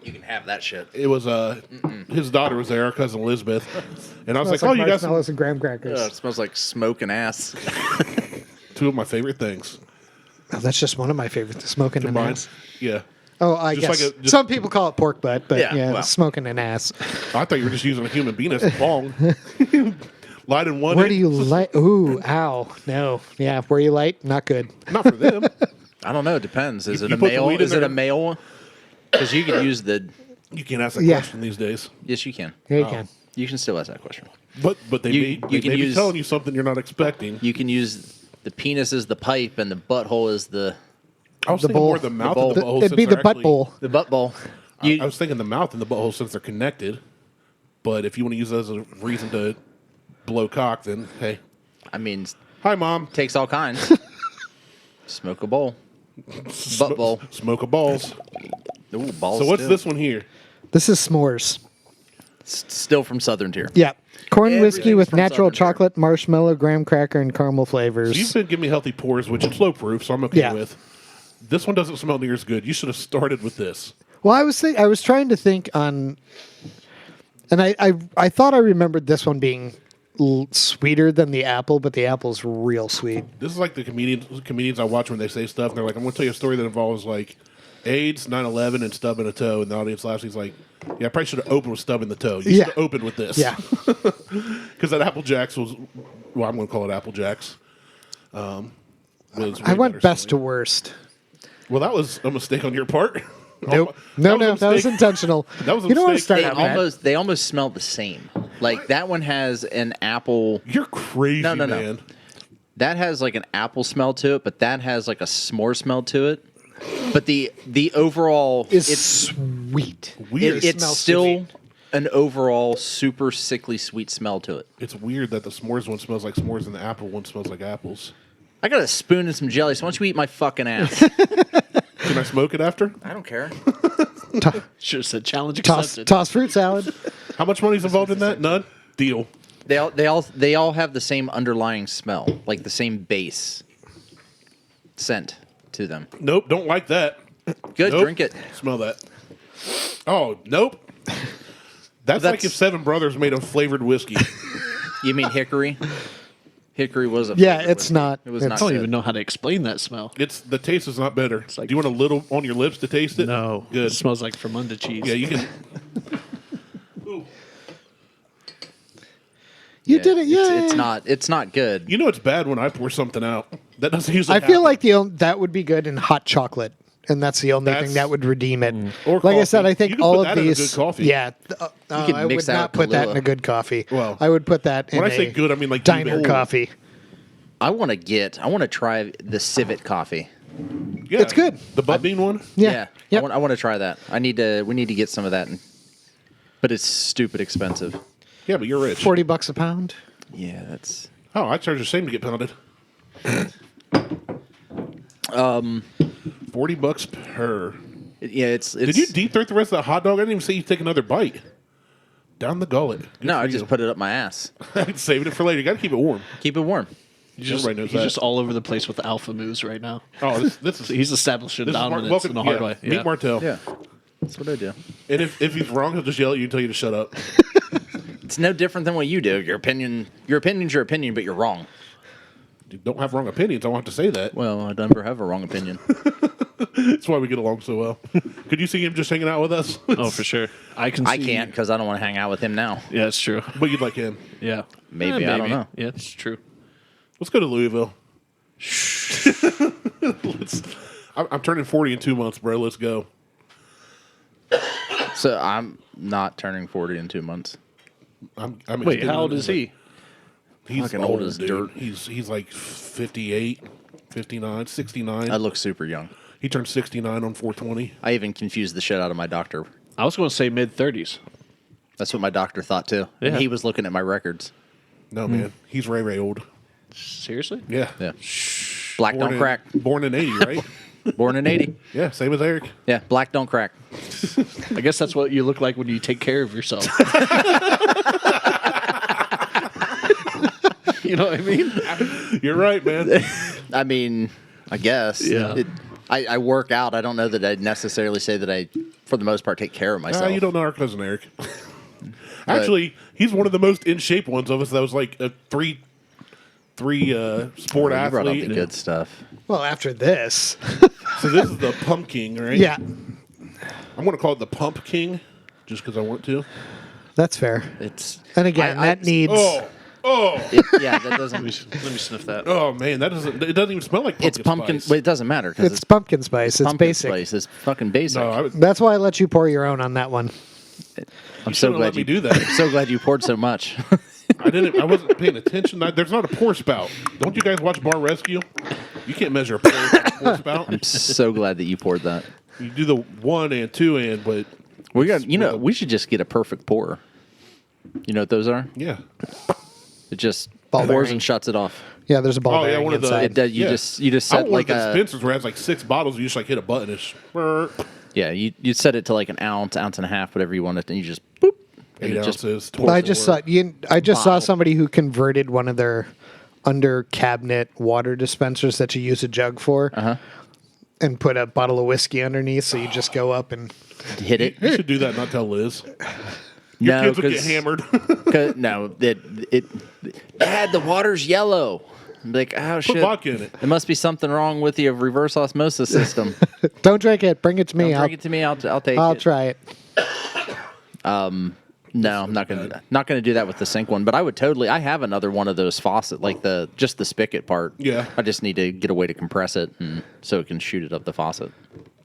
C: You can have that shit.
A: It was his daughter was there, our cousin Elizabeth, and I was
B: Smells
A: like, "Oh, you got some,
B: marshmallows and graham crackers.
C: It smells like smoke and ass.
A: two of my favorite things
B: Oh, that's just one of my favorites, smoking an
A: combined."
B: ass.
A: Yeah,
B: Oh, I
A: Just
B: guess
A: like a- just-
B: some people call it pork butt, but
C: Yeah,
B: yeah,
C: well.
B: smoking an ass.
A: I thought you were just using a human being as a bong. Light in one.
B: Where
A: end.
B: do you light? Ooh, ow, no, yeah, where you light? Not good.
A: Not for them.
C: I don't know. It depends. Is it
A: you
C: a
A: put the
C: male?
A: weed in
C: Is it
A: there?
C: a male? Because you could use the.
A: You can't ask that
B: Yeah.
A: question these days.
C: Yes, you can.
B: Yeah, you
A: Oh.
B: can.
C: You can still ask that question.
A: But they
C: You-
A: may,
C: you
A: they
C: can
A: may be
C: use-
A: telling you something you're not expecting.
C: You can use the penis as the pipe and the butthole as the
A: I was
B: the
A: thinking
B: bowl.
A: more the mouth
C: bowl.
A: and the butthole.
B: It'd
A: since
B: be the
A: they're
B: butt
A: actually-
B: bowl.
C: butt bowl. You,
A: I was thinking the mouth and the butthole since they're connected. But if you want to use it as a reason to blow cock, then hey.
C: I mean,
A: Hi, Mom.
C: takes all kinds. Smoke a bowl. Butt bowl.
A: Smoke a balls.
C: Ooh, balls.
A: So what's
C: too.
A: this one here?
B: This is s'mores.
C: Still from Southern Tier.
B: Yeah. Corn
C: Everything's
B: whiskey with
C: from
B: natural
C: Southern Tier.
B: chocolate, marshmallow, graham cracker, and caramel flavors.
A: You've been giving me healthy pours, which is slow proof, so I'm okay
B: Yeah.
A: with. This one doesn't smell near as good. You should have started with this.
B: Well, I was trying to think on, and I thought I remembered this one being sweeter than the apple, but the apple's real sweet.
A: This is like the comedians I watch when they say stuff, and they're like, I'm going to tell you a story that involves like AIDS, 9/11, and stubbing a toe. And the audience laughs. He's like, yeah, I probably should have opened with stubbing the toe. You
B: Yeah.
A: should have opened with this.
B: Yeah.
A: Because that Apple Jacks was, well, I'm going to call it Apple Jacks. Was
B: I
A: way
B: went
A: better
B: best to
A: smelling.
B: worst.
A: Well, that was a mistake on your part.
B: Nope.
A: That
B: No,
A: was a
B: that was
A: mistake.
B: intentional.
A: That was a
B: You don't want to
A: mistake.
B: start
C: They
B: out bad.
C: almost smell the same. Like that one has an apple.
A: You're crazy,
C: No.
A: man.
C: That has like an apple smell to it, but that has like a s'more smell to it. But the overall
B: Is
C: it's
B: sweet.
A: Weird.
C: it's
B: smells
C: still
B: sweet.
C: an overall super sickly sweet smell to it.
A: It's weird that the s'mores one smells like s'mores and the apple one smells like apples.
C: I got a spoon and some jelly, so why don't you eat my fucking ass?
A: Can I smoke it after?
C: I don't care.
D: Should have said challenge
B: Toss,
D: accepted.
B: toss fruit salad.
A: How much money's involved in that? None? Deal.
C: They all have the same underlying smell, like the same base scent to them.
A: Nope, don't like that.
C: Good,
A: Nope.
C: drink it.
A: Smell that. Oh, nope. That's like if Seven Brothers made a flavored whiskey.
C: You mean hickory? Hickory was a
B: Yeah,
C: flavored
B: it's
C: whiskey.
B: not.
C: It was
B: It's-
C: not
D: I don't
C: good.
D: even know how to explain that smell.
A: The taste is not better.
D: like-
A: Do you want a little on your lips to taste it?
D: No,
A: Good.
D: It smells like Fermunda cheese.
A: Yeah, you can.
B: You
C: Yeah,
B: did it. Yeah.
C: It's not good.
A: You know it's bad when I pour something out. That doesn't usually
B: I feel
A: happen.
B: like that would be good in hot chocolate, and that's the only
A: That's-
B: thing that would redeem it.
A: Or
B: Like I said,
A: coffee.
B: I think
A: You can
B: all
A: put
B: of
A: that in a
B: these.
A: good coffee.
B: Yeah,
C: can
B: I
C: mix
B: would
C: that
B: not
C: with
B: put that in
C: Kahlua.
B: a good coffee.
A: Well,
B: I would put that in
A: when I
B: a
A: say good, I mean like
B: diner
A: you-
B: coffee.
C: I want to try the civet coffee.
A: Yeah,
B: It's good.
A: The butt bean one?
B: Yeah. Yep.
C: I want to try that. We need to get some of that. But it's stupid expensive.
A: Yeah, but you're rich.
B: $40 a pound.
C: Yeah, that's
A: Oh, I charge the same to get pounded. $40 per.
C: yeah. It's
A: Did you deep throat the rest of that hot dog? I didn't even see you take another bite. Down the gullet. Good
C: no,
A: for
C: I just
A: you.
C: put it up my ass.
A: Saving it for later. You got to keep it warm.
C: Keep it warm.
A: Everybody knows
D: He's
A: that.
D: just all over the place with the alpha moves right now.
A: Oh, this is
D: He's establishing
A: this is
D: dominance
A: welcome.
D: in a hard
A: yeah,
D: way.
A: Meet Martelle.
C: Yeah, that's what I do.
A: And if he's wrong, he'll just yell at you and tell you to shut up.
C: It's no different than what you do. Your opinion's your opinion, but you're wrong.
A: You don't have wrong opinions. I want to say that.
C: Well, I never have a wrong opinion.
A: That's why we get along so well. Could you see him just hanging out with us?
D: Oh, for sure. I can.
C: I
D: see-
C: can't because I don't want to hang out with him now.
D: Yeah, it's true.
A: But you'd like him.
D: Yeah,
C: Maybe, I don't know.
D: Yeah, it's true.
A: Let's go to Louisville. I'm turning 40 in 2 months, bro. Let's go.
C: So I'm not turning 40 in 2 months.
A: I'm
D: Wait,
A: extending
D: how old
A: it,
D: is
A: but
D: he?
A: He's
C: Fucking old as
A: dude.
C: dirt.
A: He's like 58, 59, 69.
C: I look super young.
A: He turned 69 on 420.
C: I even confused the shit out of my doctor.
D: I was going to say mid-30s.
C: That's what my doctor thought too. And
D: Yeah.
C: he was looking at my records.
A: No, man. He's Ray old.
D: Seriously?
A: Yeah.
C: Yeah. Black
A: Born
C: don't
A: in-
C: crack.
A: Born in 80, right?
C: Born in 80.
A: Yeah, same as Eric.
C: Yeah, black don't crack.
D: I guess that's what you look like when you take care of yourself. You know what I mean?
A: You're right, man.
C: I mean, I guess.
D: Yeah.
C: I work out. I don't know that I'd necessarily say that I, for the most part, take care of myself.
A: You don't know our cousin Eric. Actually, he's one of the most in shape ones of us. That was like a three sport
C: You brought up
A: athlete.
C: the good stuff.
B: Well, after this.
A: So this is the Pump King, right?
B: Yeah,
A: I'm going to call it the Pump King, just because I want to.
B: that's fair.
C: It's
B: And again, that needs.
C: yeah, that doesn't.
D: Let me sniff that.
A: Oh man, that doesn't. It doesn't even smell like pumpkin
C: It's pumpkin.
A: spice.
C: But it doesn't matter because
B: It's pumpkin spice. It's
C: pumpkin
B: basic.
C: spice. It's fucking basic.
A: No, I,
B: That's why I let you pour your own on that one.
C: I'm
A: you
C: so
A: shouldn't
C: glad
A: let me
C: you
A: do that.
C: I'm so glad you poured so much.
A: I wasn't paying attention. There's not a pour spout. Don't you guys watch Bar Rescue? You can't measure a pour spout.
C: So glad that you poured that.
A: You do the 1 and 2 and, but
C: We got. We should just get a perfect pour. You know what those are?
A: Yeah.
C: It just
B: Ball
C: pours
B: bearing.
C: and shuts it off.
B: Yeah, there's a ball
A: Oh, yeah,
B: bearing
A: one of the-
B: inside.
C: You just
A: I
C: set
A: want
C: like
A: the
C: a
A: dispensers where it has like 6 bottles. You just like hit a button. It's
C: yeah. You set it to like an ounce and a half, whatever you want it, and you just boop. And
A: 8
C: it just
A: ounces.
C: pours
B: I
C: it.
B: just saw saw
C: bottle.
B: somebody who converted one of their under cabinet water dispensers that you use a jug for, and put a bottle of whiskey underneath. So you just go up and
C: hit it.
A: You should do that, not tell Liz. Your
C: No,
A: kids would get
C: 'cause-
A: hammered.
C: no, it Dad, the water's yellow. I'm like, oh
A: Put
C: shit.
A: vodka in it.
C: There must be something wrong with your reverse osmosis system.
B: don't drink it. Bring it to me.
C: Bring it to me. I'll take
B: I'll
C: it.
B: try it.
C: No, I'm not gonna do that. Not gonna do that with the sink one. But I would totally. I have another one of those faucet, like just the spigot part.
A: Yeah.
C: I just need to get a way to compress it, so it can shoot it up the faucet.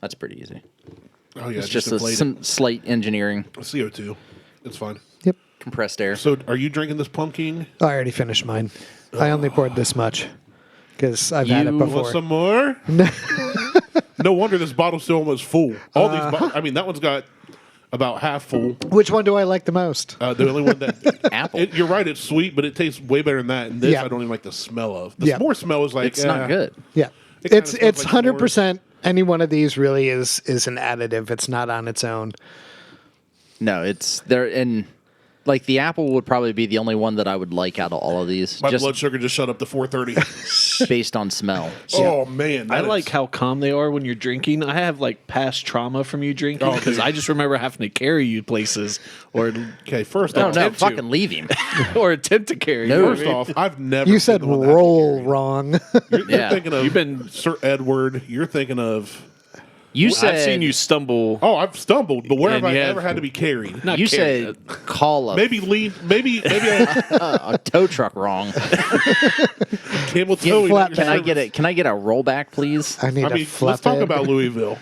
C: That's pretty easy.
A: Oh, yeah.
C: It's just
A: inflate
C: some slight engineering.
A: it. CO2. It's fine.
B: Yep.
C: Compressed air.
A: So, are you drinking this pumpkin?
B: I already finished mine. I only poured this much because I've had it
C: You-
A: Want
B: before.
A: some more? No wonder this bottle's still almost full. All these, I mean, that one's got about half full.
B: Which one do I like the most?
A: The only one that
C: Apple.
A: You're right. It's sweet, but it tastes way better than that. And this,
B: Yeah.
A: I don't even like the smell of. The
B: Yeah.
A: s'more smell is like
C: It's not good.
B: Yeah,
A: It kinda
B: it's
A: smells
B: it's
A: like
B: 100%. Any one of these really is an additive. It's not on its own.
C: No, it's there. And like the apple would probably be the only one that I would like out of all of these,
A: My
C: just
A: blood sugar just shut up to 430.
C: based on smell.
A: Oh man,
D: I
A: that
D: like
A: is-
D: how calm they are when you're drinking. I have like past trauma from you drinking
A: Oh,
D: because
A: dude.
D: I just remember having to carry you places or
A: Okay, first
C: No,
A: off,
C: no, fucking leave him.
D: or attempt to carry.
C: No.
D: you.
A: first off, I've never.
B: You
A: been
B: said
A: the one that has to
B: roll
A: carry.
B: wrong.
A: You're
C: Yeah.
A: thinking of
D: You've been-
A: Sir Edward. You're thinking of.
C: You said
D: I've seen you stumble.
A: Oh, I've stumbled, but where have
D: And
A: I
D: you have-
A: ever had to be carried?
D: Not
C: you
D: carried.
C: said call a
A: Maybe lean. Maybe
C: a tow truck wrong.
A: camel
B: Yeah,
A: toe.
B: flat
C: Can I get it? Can I get a rollback, please?
B: I need
A: I
B: a
A: mean,
B: flap
A: let's talk
B: head.
A: about Louisville.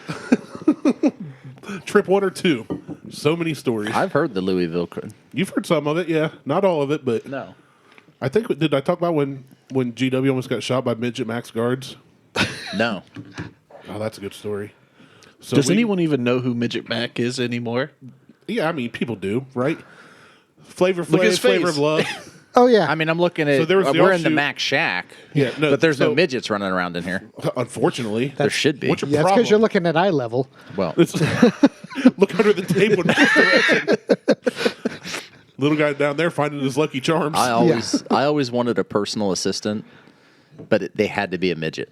A: Trip 1 or 2. So many stories.
C: I've heard the Louisville.
A: You've heard some of it, yeah. Not all of it, but
C: No.
A: I think did I talk about when GW almost got shot by midget max guards?
C: No.
A: Oh, that's a good story. So
D: Does anyone even know who Midget Mac is anymore?
A: Yeah, I mean, people do, right? Flavor
D: Look at his
A: Flavor
D: face.
A: of Love.
B: Oh yeah.
C: I mean, I'm looking at.
A: So there was the
C: we're in the
A: offshoot-
C: Mac Shack.
A: Yeah, no,
C: but there's
A: so-
C: no midgets running around in here.
A: Unfortunately,
C: There should be.
A: What's your
B: yeah, it's
A: problem?
B: because you're looking at eye level.
C: Well,
A: Look under the table. In that direction. Little guy down there finding his Lucky Charms.
C: I always wanted a personal assistant, but they had to be a midget.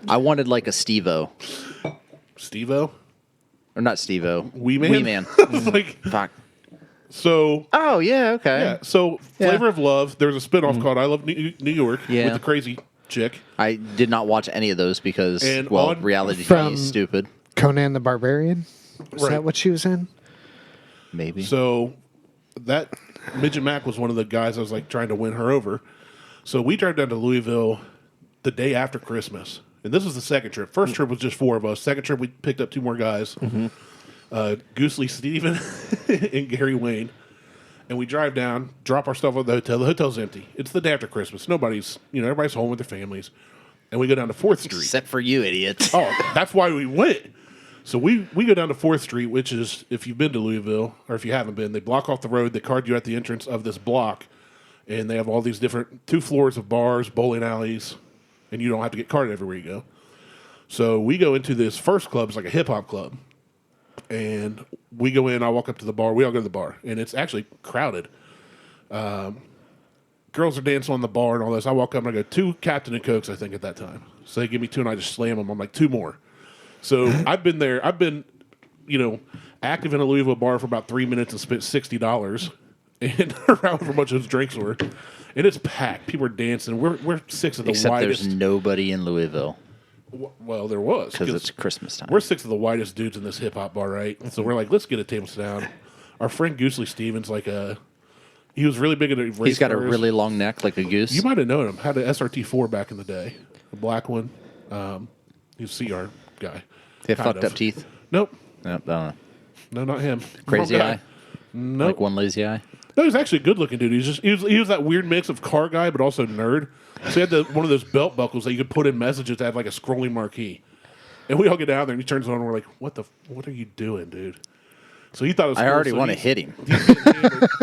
C: I wanted like a Steve-O.
A: Steve-O?
C: Or not Steve-O.
A: Wee Man?
C: Wee Man.
A: It's like,
C: Fuck.
A: so,
C: Oh, yeah, okay.
A: yeah. So,
C: Yeah.
A: Flavor of Love, there's a spinoff called I Love New York
C: Yeah.
A: with the crazy chick.
C: I did not watch any of those because,
A: And
C: well,
A: on-
C: reality
B: From-
C: TV is stupid.
B: Conan the Barbarian. Is
A: Right.
B: that what she was in?
C: Maybe.
A: So, that Midget Mac was one of the guys I was like trying to win her over. So, we drive down to Louisville the day after Christmas. And this was the second trip. First trip was just 4 of us. Second trip, we picked up 2 more guys. Goosely Steven and Gary Wayne. And we drive down, drop our stuff at the hotel. The hotel's empty. It's the day after Christmas. Nobody's, everybody's home with their families. And we go down to 4th Street.
C: Except for you, idiots.
A: Oh, that's why we went. So we go down to 4th Street, which is, if you've been to Louisville, or if you haven't been, they block off the road. They card you at the entrance of this block. And they have all these different 2 floors of bars, bowling alleys. And you don't have to get carded everywhere you go. So we go into this first club. It's like a hip-hop club. And we go in. I walk up to the bar. We all go to the bar. And it's actually crowded. Girls are dancing on the bar and all this. I walk up and I go, 2 Captain and Cokes, I think, at that time. So they give me 2 and I just slam them. I'm like, 2 more. So I've been there. I've been, active in a Louisville bar for about 3 minutes and spent $60 and around for a bunch of those drinks were. And it's packed. People are dancing. We're 6 of the
C: Except
A: widest.
C: there's nobody in Louisville
A: Well, there was.
C: because it's Christmas time.
A: We're 6 of the whitest dudes in this hip hop bar, right? So we're like, let's get a table sit down. Our friend Goosely Stevens, he was really big into race
C: He's got a
A: cars.
C: really long neck like a goose.
A: You might have known him. Had an SRT4 back in the day, a black one. He's a CR guy.
C: They have
A: Kind
C: fucked
A: of.
C: up teeth.
A: Nope.
C: Nope, I don't know.
A: No, not him.
C: Crazy
A: Wrong guy.
C: eye.
A: Nope.
C: Like one lazy eye.
A: No, he's actually a good-looking dude. He was that weird mix of car guy, but also nerd. So he had one of those belt buckles that you could put in messages to have like a scrolling marquee. And we all get down there, and he turns it on, and we're like, "What are you doing, dude?" So he thought it was
C: I
A: cool,
C: already
A: so
C: want to
A: he's-
C: hit him.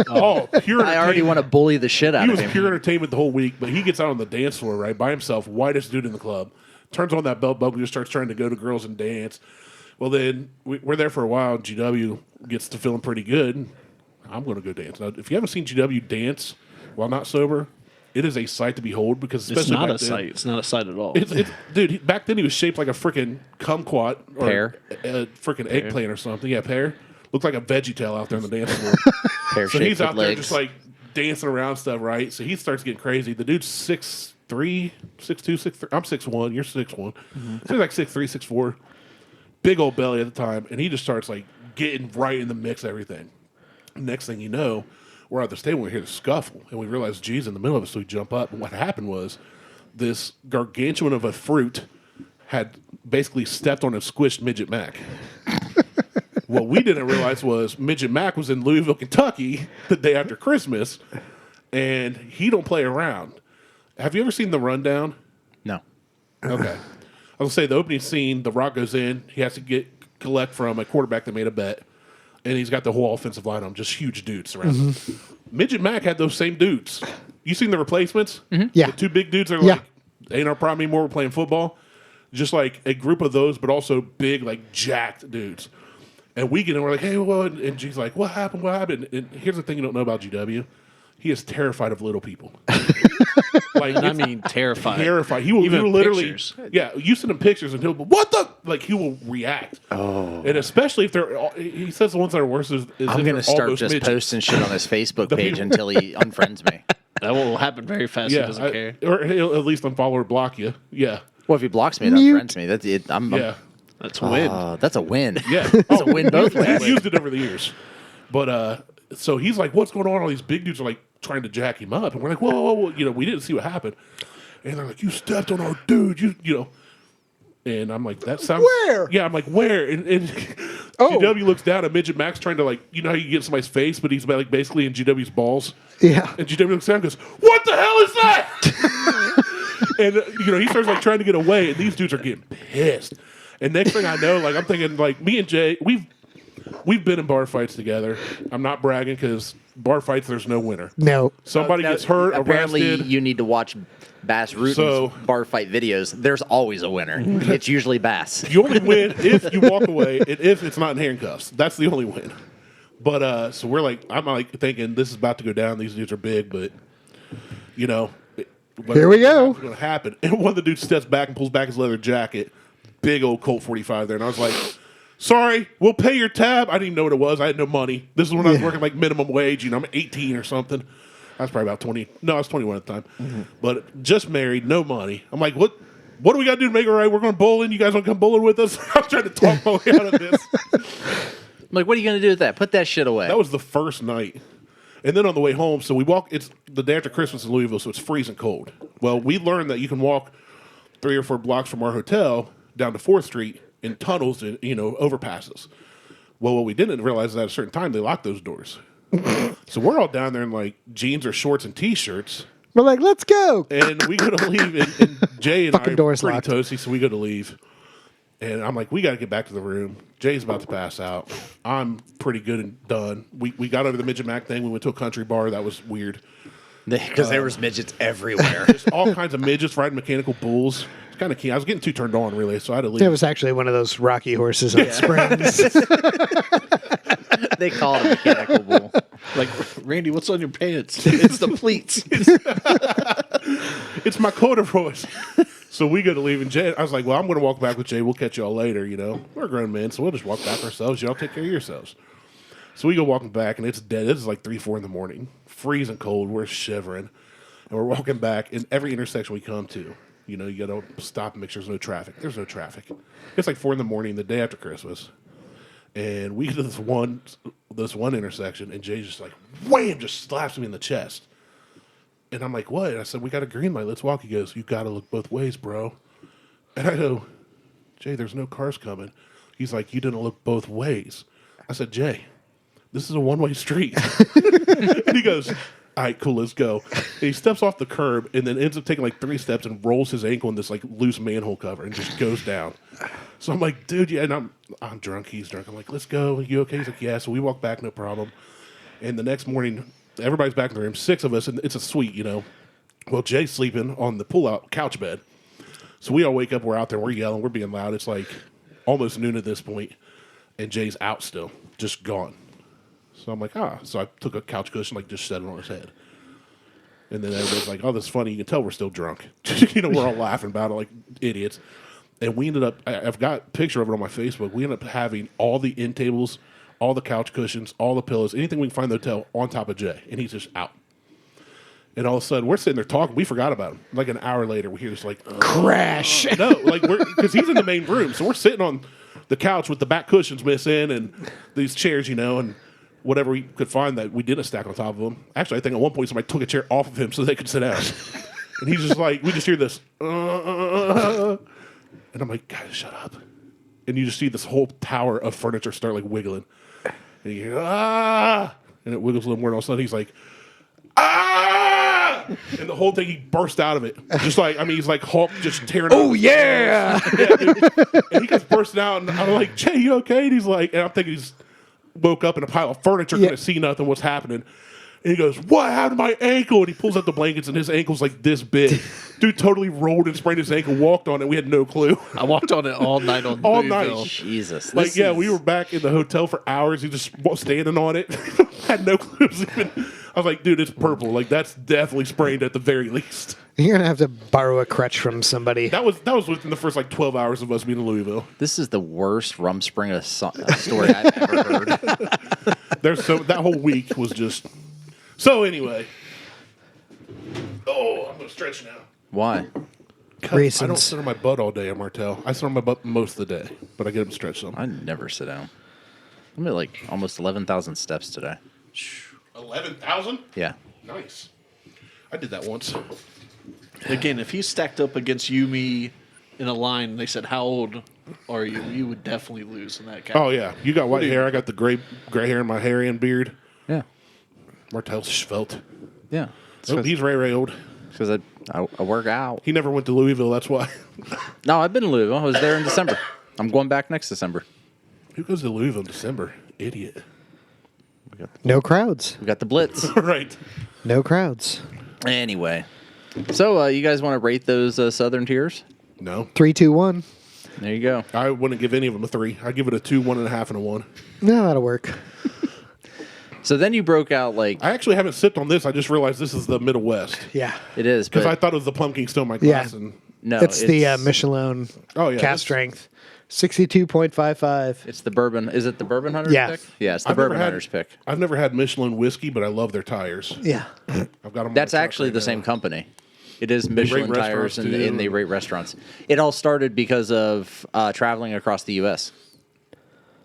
A: Oh, pure
C: I already want to bully the shit out
A: He
C: of
A: was
C: him.
A: pure entertainment the whole week, but he gets out on the dance floor, right, by himself, whitest dude in the club, turns on that belt buckle, just starts trying to go to girls and dance. Well, then we're there for a while. GW gets to feeling pretty good. I'm going to go dance. Now, if you haven't seen GW dance while not sober, it is a sight to behold because
D: It's
A: especially
D: not a
A: back then,
D: sight. It's not a sight at all.
A: Dude, back then he was shaped like a freaking kumquat or
C: Pear?
A: a freaking eggplant or something. Yeah, pear. Looked like a VeggieTale out there on the dance floor. So
C: Pear-shaped
A: he's
C: with
A: out there
C: legs.
A: just like dancing around stuff, right? So he starts getting crazy. The dude's 6'3", 6'2", 6'3". I'm 6'1", you're 6'1". So he's like 6'3", 6'4". Big old belly at the time. And he just starts like getting right in the mix of everything. Next thing you know, we're at the table, we hear the scuffle, and we realize G's in the middle of it, so we jump up. And what happened was this gargantuan of a fruit had basically stepped on a squished Midget Mac. What we didn't realize was Midget Mac was in Louisville, Kentucky the day after Christmas, and he don't play around. Have you ever seen The Rundown?
C: No.
A: Okay. I was going to say, the opening scene, The Rock goes in, he has to collect from a quarterback that made a bet, and he's got the whole offensive line on him, just huge dudes around him. Midget Mac had those same dudes. You seen the replacements?
B: Yeah.
A: The two big dudes are
B: Yeah.
A: like, ain't our problem anymore, we're playing football. Just like a group of those, but also big, like jacked dudes. And we get in, we're like, hey, well, and G's like, what happened? What happened? And here's the thing you don't know about GW. He is terrified of little people. Like,
D: And I
A: it's
D: mean, terrified.
A: terrified. He will
D: Even
A: literally,
D: pictures.
A: yeah, you send him pictures and he'll be, what the? Like, he will react. Oh. And especially if they're, he says the ones that are worse is
C: I'm
A: if
C: going to
A: they're
C: start
A: almost
C: just
A: midgets.
C: posting shit on his Facebook
A: The
C: page
A: people-
C: until he unfriends me.
D: That will happen very fast. He doesn't care.
A: Or he'll at least unfollow or block you. Yeah.
C: Well, if he blocks me, it
B: Mute.
C: unfriends me. That's it. I'm
A: Yeah.
D: That's a win.
C: that's a win.
A: Yeah.
C: That's a win both ways.
A: He's used it over the years. But so he's like, what's going on? All these big dudes are like trying to jack him up. And we're like, whoa, whoa, whoa. You know, we didn't see what happened. And they're like, you stepped on our dude. You know. And I'm like, that sounds.
B: Where?
A: Yeah, I'm like, where? And
B: Oh.
A: GW looks down at Midget Max trying to, like, you know how you get somebody's face, but he's like basically in GW's balls.
B: Yeah.
A: And GW looks down and goes, what the hell is that? And, you know, he starts like trying to get away, and these dudes are getting pissed. And next thing I know, like, I'm thinking, like, me and Jay, we've been in bar fights together. I'm not bragging because bar fights, there's no winner.
B: No.
A: Somebody
C: No,
A: gets hurt,
C: apparently,
A: arrested.
C: you need to watch Bass Rutin's
A: So-
C: bar fight videos. There's always a winner. It's usually Bass.
A: You only win if you walk away and if it's not in handcuffs. That's the only win. But so we're like, I'm like thinking this is about to go down. These dudes are big, but you know,
B: Here we go.
A: What's going to happen? And one of the dudes steps back and pulls back his leather jacket. Big old Colt 45 there, and I was like, "Sorry, we'll pay your tab." I didn't even know what it was. I had no money. This is when I was working like minimum wage. You know, I'm 18 or something. I was probably about 20. No, I was 21 at the time. But just married, no money. I'm like, what do we got to do to make it right? We're going bowling. You guys want to come bowling with us? I was trying to talk my way out of this.
C: I'm like, what are you going to do with that? Put that shit away.
A: That was the first night. And then on the way home, so we walk, it's the day after Christmas in Louisville, so it's freezing cold. Well, we learned that you can walk 3 or 4 blocks from our hotel down to 4th Street in tunnels and, you know, overpasses. Well, what we didn't realize is at a certain time, they locked those doors. So we're all down there in like jeans or shorts and T-shirts.
B: We're like, let's go.
A: And we go to leave, and Jay and
B: Fucking
A: I are
B: doors
A: pretty
B: locked.
A: toasty, so we go to leave. And I'm like, we got to get back to the room. Jay's about to pass out. I'm pretty good and done. We got over the Midget Mac thing. We went to a country bar. That was weird.
C: Because there was midgets everywhere.
A: Just all kinds of midgets riding mechanical bulls. It's kind of key. I was getting too turned on, really, so I had to leave.
B: It was actually one of those rocky horses on springs.
C: They call it a mechanical bull.
D: Like, Randy, what's on your pants? It's the pleats.
A: It's my corduroys. So we go to leave, and Jay, I was like, well, I'm going to walk back with Jay. We'll catch y'all later, you know. We're grown men, so we'll just walk back ourselves. Y'all take care of yourselves. So we go walking back, and it's dead. This is like 3, 4 in the morning. Freezing cold. We're shivering. And we're walking back, and every intersection we come to, you know, you got to stop and make sure there's no traffic. There's no traffic. It's like 4 in the morning, the day after Christmas. And we get to this one intersection, and Jay just like, wham, just slaps me in the chest. And I'm like, what? And I said, we got a green light. Let's walk. He goes, you got to look both ways, bro. And I go, Jay, there's no cars coming. He's like, you didn't look both ways. I said, Jay, this is a one-way street. And he goes, all right, cool, let's go. And he steps off the curb and then ends up taking like 3 steps and rolls his ankle in this like loose manhole cover and just goes down. So I'm like, dude, yeah, and I'm drunk. He's drunk. I'm like, let's go. You okay? He's like, yeah. So we walk back, no problem. And the next morning, everybody's back in the room, 6 of us, and it's a suite, you know. Well, Jay's sleeping on the pull-out couch bed. So we all wake up, we're out there, we're yelling, we're being loud. It's like almost noon at this point, and Jay's out still, just gone. So I'm like, So I took a couch cushion, like just set it on his head. And then everybody's like, oh, this is funny. You can tell we're still drunk. You know, we're all laughing about it like idiots. And we ended up, I've got a picture of it on my Facebook. We ended up having all the end tables, all the couch cushions, all the pillows, anything we can find in the hotel on top of Jay. And he's just out. And all of a sudden, we're sitting there talking. We forgot about him. Like an hour later, we hear this like,
B: Crash.
A: No, like, because he's in the main room. So we're sitting on the couch with the back cushions missing and these chairs, you know, and whatever we could find that we didn't stack on top of him. Actually, I think at one point somebody took a chair off of him so they could sit down. And he's just like, we just hear this, and I'm like, guys, shut up. And you just see this whole tower of furniture start like wiggling. And you hear, and it wiggles a little more. And all of a sudden he's like, and the whole thing, he burst out of it. Just like, I mean, he's like Hulk just tearing
B: Oh, yeah.
A: dude. And he just bursting out. And I'm like, Jay, you okay? And he's like, and I'm thinking he's woke up in a pile of furniture, couldn't see nothing, what's happening. And he goes, what happened to my ankle? And he pulls out the blankets, and his ankle's like this big. Dude totally rolled and sprained his ankle, walked on it. We had no clue.
D: I walked on it all night on
A: All
D: Louisville.
A: night.
C: Jesus.
A: Like, we were back in the hotel for hours. He just was standing on it. Had no clue. I was like, dude, it's purple. Like, that's definitely sprained at the very least.
B: You're going to have to borrow a crutch from somebody.
A: That was within the first, like, 12 hours of us being in Louisville.
C: This is the worst Rumspringa story I've ever heard.
A: That whole week was just... So, anyway. Oh, I'm going to stretch now.
C: Why?
B: Reasons.
A: I don't sit on my butt all day at Martelle. I sit on my butt most of the day, but I get up and stretch some.
C: I never sit down. I'm at like almost 11,000 steps today.
A: 11,000?
C: Yeah.
A: Nice. I did that once.
D: Again, if he stacked up against me in a line and they said, how old are you? You would definitely lose in that category.
A: Oh, yeah. You got white hair. I got the gray hair in my hairy and beard.
C: Yeah.
A: Martelle's svelte.
C: Yeah.
A: Oh, he's Ray old.
C: Because I work out.
A: He never went to Louisville, that's why.
C: No, I've been in Louisville. I was there in December. I'm going back next December.
A: Who goes to Louisville in December? Idiot.
B: No crowds.
C: We got the Blitz.
A: Right.
B: No crowds.
C: Anyway. So, you guys want to rate those Southern tiers?
A: No.
B: 3, 2, 1.
C: There you go.
A: I wouldn't give any of them a 3. I'd give it a 2, 1.5, and a 1.
B: No, that'll work.
C: So then you broke out like...
A: I actually haven't sipped on this. I just realized this is the Middle West.
B: Yeah.
C: It is,
A: Because
C: but...
A: I thought it was the pumpkin still in my glass.
B: Yeah.
A: And
C: No,
B: it's the Michelin
A: Oh, yeah,
B: cast strength. 62.55.
C: It's the bourbon. Is it the Bourbon Hunters
B: Yeah.
C: pick? Yeah, it's the
A: I've never
C: Bourbon
A: had-
C: Hunters pick.
A: I've never had Michelin whiskey, but I love their tires.
B: Yeah.
A: I've got them.
C: That's actually the same company. It is Michelin
A: rate
C: tires,
A: restaurants,
C: and
A: too.
C: they rate restaurants. It all started because of traveling across the U.S.